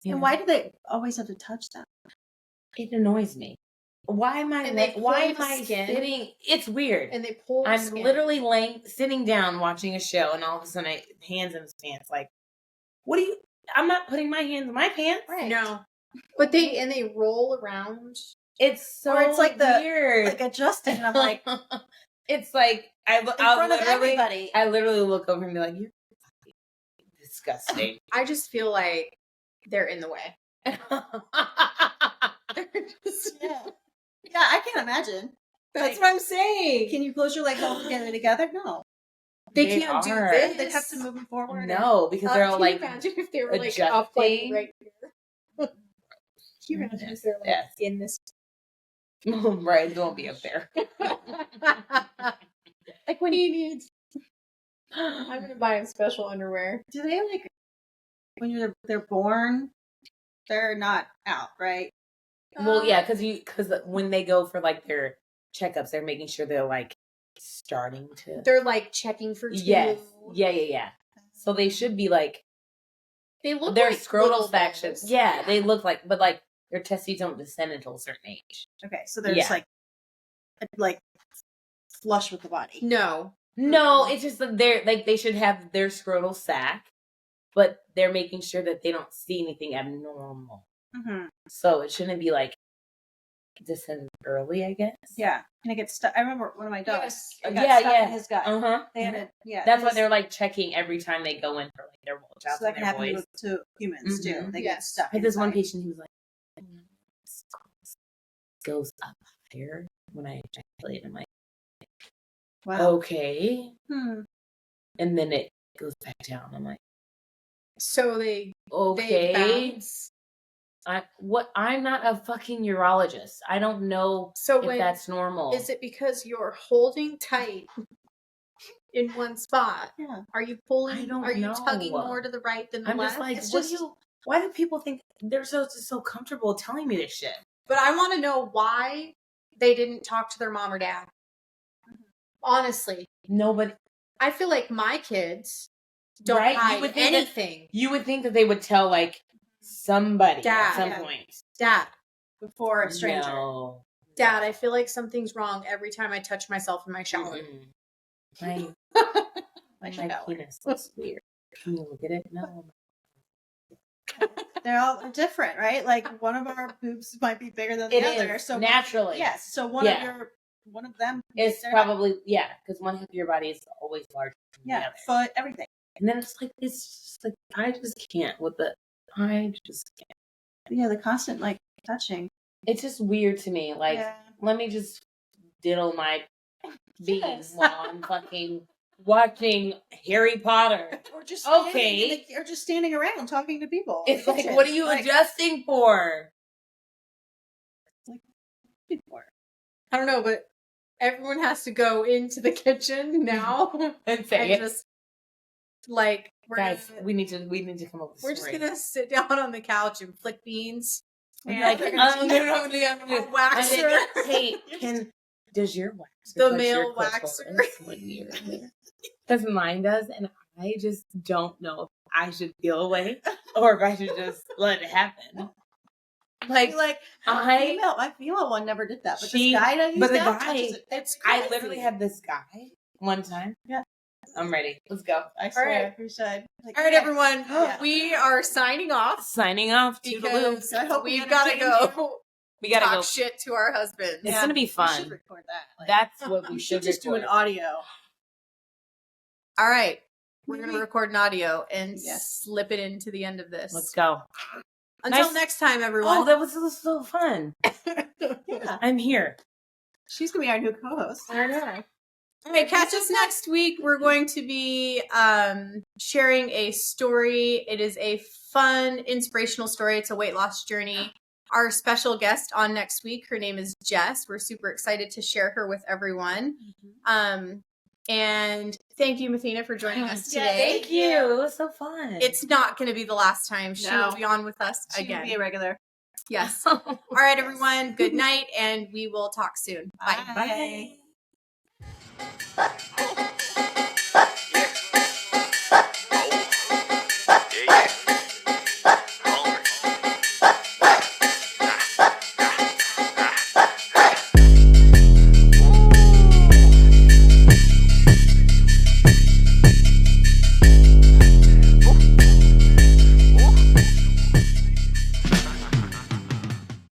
And why do they always have to touch them? It annoys me. Why am I? Sitting? It's weird. And they pull. I'm literally sitting down watching a show, and all of a sudden, hands in his pants. Like, what do you? I'm not putting my hands in my pants. Right. No. But they roll around. It's so it's like weird. like adjusting, and I'm like, it's like in front of everybody. I literally look over and be like, "You're disgusting." I just feel like they're in the way. Yeah, I can't imagine. That's what I'm saying. Can you close your legs all together togetger? No. They can't do this. They have to move them forward. No, because they're all like, imagine if they were like adjusting. up like right here. Can you imagine if they're like in this? Right, it won't be up there. Like when he needs. I'm gonna buy him special underwear. Do they like when they're born? They're not out, right? Well, yeah, because when they go for like their checkups, they're making sure they're like starting to. They're like checking for two. Yes. Yeah. So they should be like. They look their like scrotal sections. Yeah, they look like, but like their testes don't descend until a certain age. Okay, so they're just like flush with the body. No, it's just that they should have their scrotal sac, but they're making sure that they don't see anything abnormal. Mm-hmm. So it shouldn't be like descended early, I guess. Yeah, and it gets stuck. I remember one of my dogs. Yes. Got stuck in his gut. They had That's why they're like checking every time they go in for like their jobs. So that can happen to humans too. They get stuck. I had this one patient who was like, goes up higher when I ejaculate. I'm like, wow. Okay. And then it goes back down. I'm like, so they bounce. I'm not a fucking urologist. I don't know if that's normal. Is it because you're holding tight in one spot? Yeah. Are you pulling? I don't are you know. tugging more to the right than the left? Just like, why do people think they're so comfortable telling me this shit? But I want to know why they didn't talk to their mom or dad. Honestly. Nobody. I feel like my kids don't hide anything. You would think that they would tell like somebody at some point. Dad. Before a stranger. No. Dad, I feel like something's wrong every time I touch myself in my shower. My penis looks weird. Can you look at it? No. They're all different, right? Like one of our boobs might be bigger than the other. So naturally. Yes. So one of them is probably because one half of your body is always larger than the other. Foot, everything. And then it's just like I just can't Yeah, the constant like touching. It's just weird to me. Like let me just diddle my beans while I'm fucking watching Harry Potter. Or just or just standing around talking to people. It's like, what are you adjusting for? Like, I don't know, but everyone has to go into the kitchen now and say it. Just like we need to come up with. We're just gonna sit down on the couch and flick beans. And like, waxer. Hey, does your waxer the male waxer? Because mine does, and I just don't know if I should feel away or if I should just let it happen. My female one never did that, but this guy does. But the guy, I literally had this guy one time. Yeah. I'm ready. Let's go. I swear we should. All right, everyone. We are signing off. Because I hope we've got to go. We got to talk shit to our husbands. It's going to be fun. We should record that. That's what we should just do an audio. All right. We're going to record an audio and slip it into the end of this. Let's go. Until next time, everyone. Oh, that was so fun. I'm here. She's going to be our new co-host. I know. All right, catch us next week. We're going to be sharing a story. It is a fun, inspirational story. It's a weight loss journey. Our special guest on next week, her name is Jess. We're super excited to share her with everyone. And thank you, Mathena, for joining us today. Thank you. It was so fun. It's not going to be the last time. She will be on with us again. She'll be a regular. Yes. All right, everyone. Good night, and we will talk soon. Bye. Bye.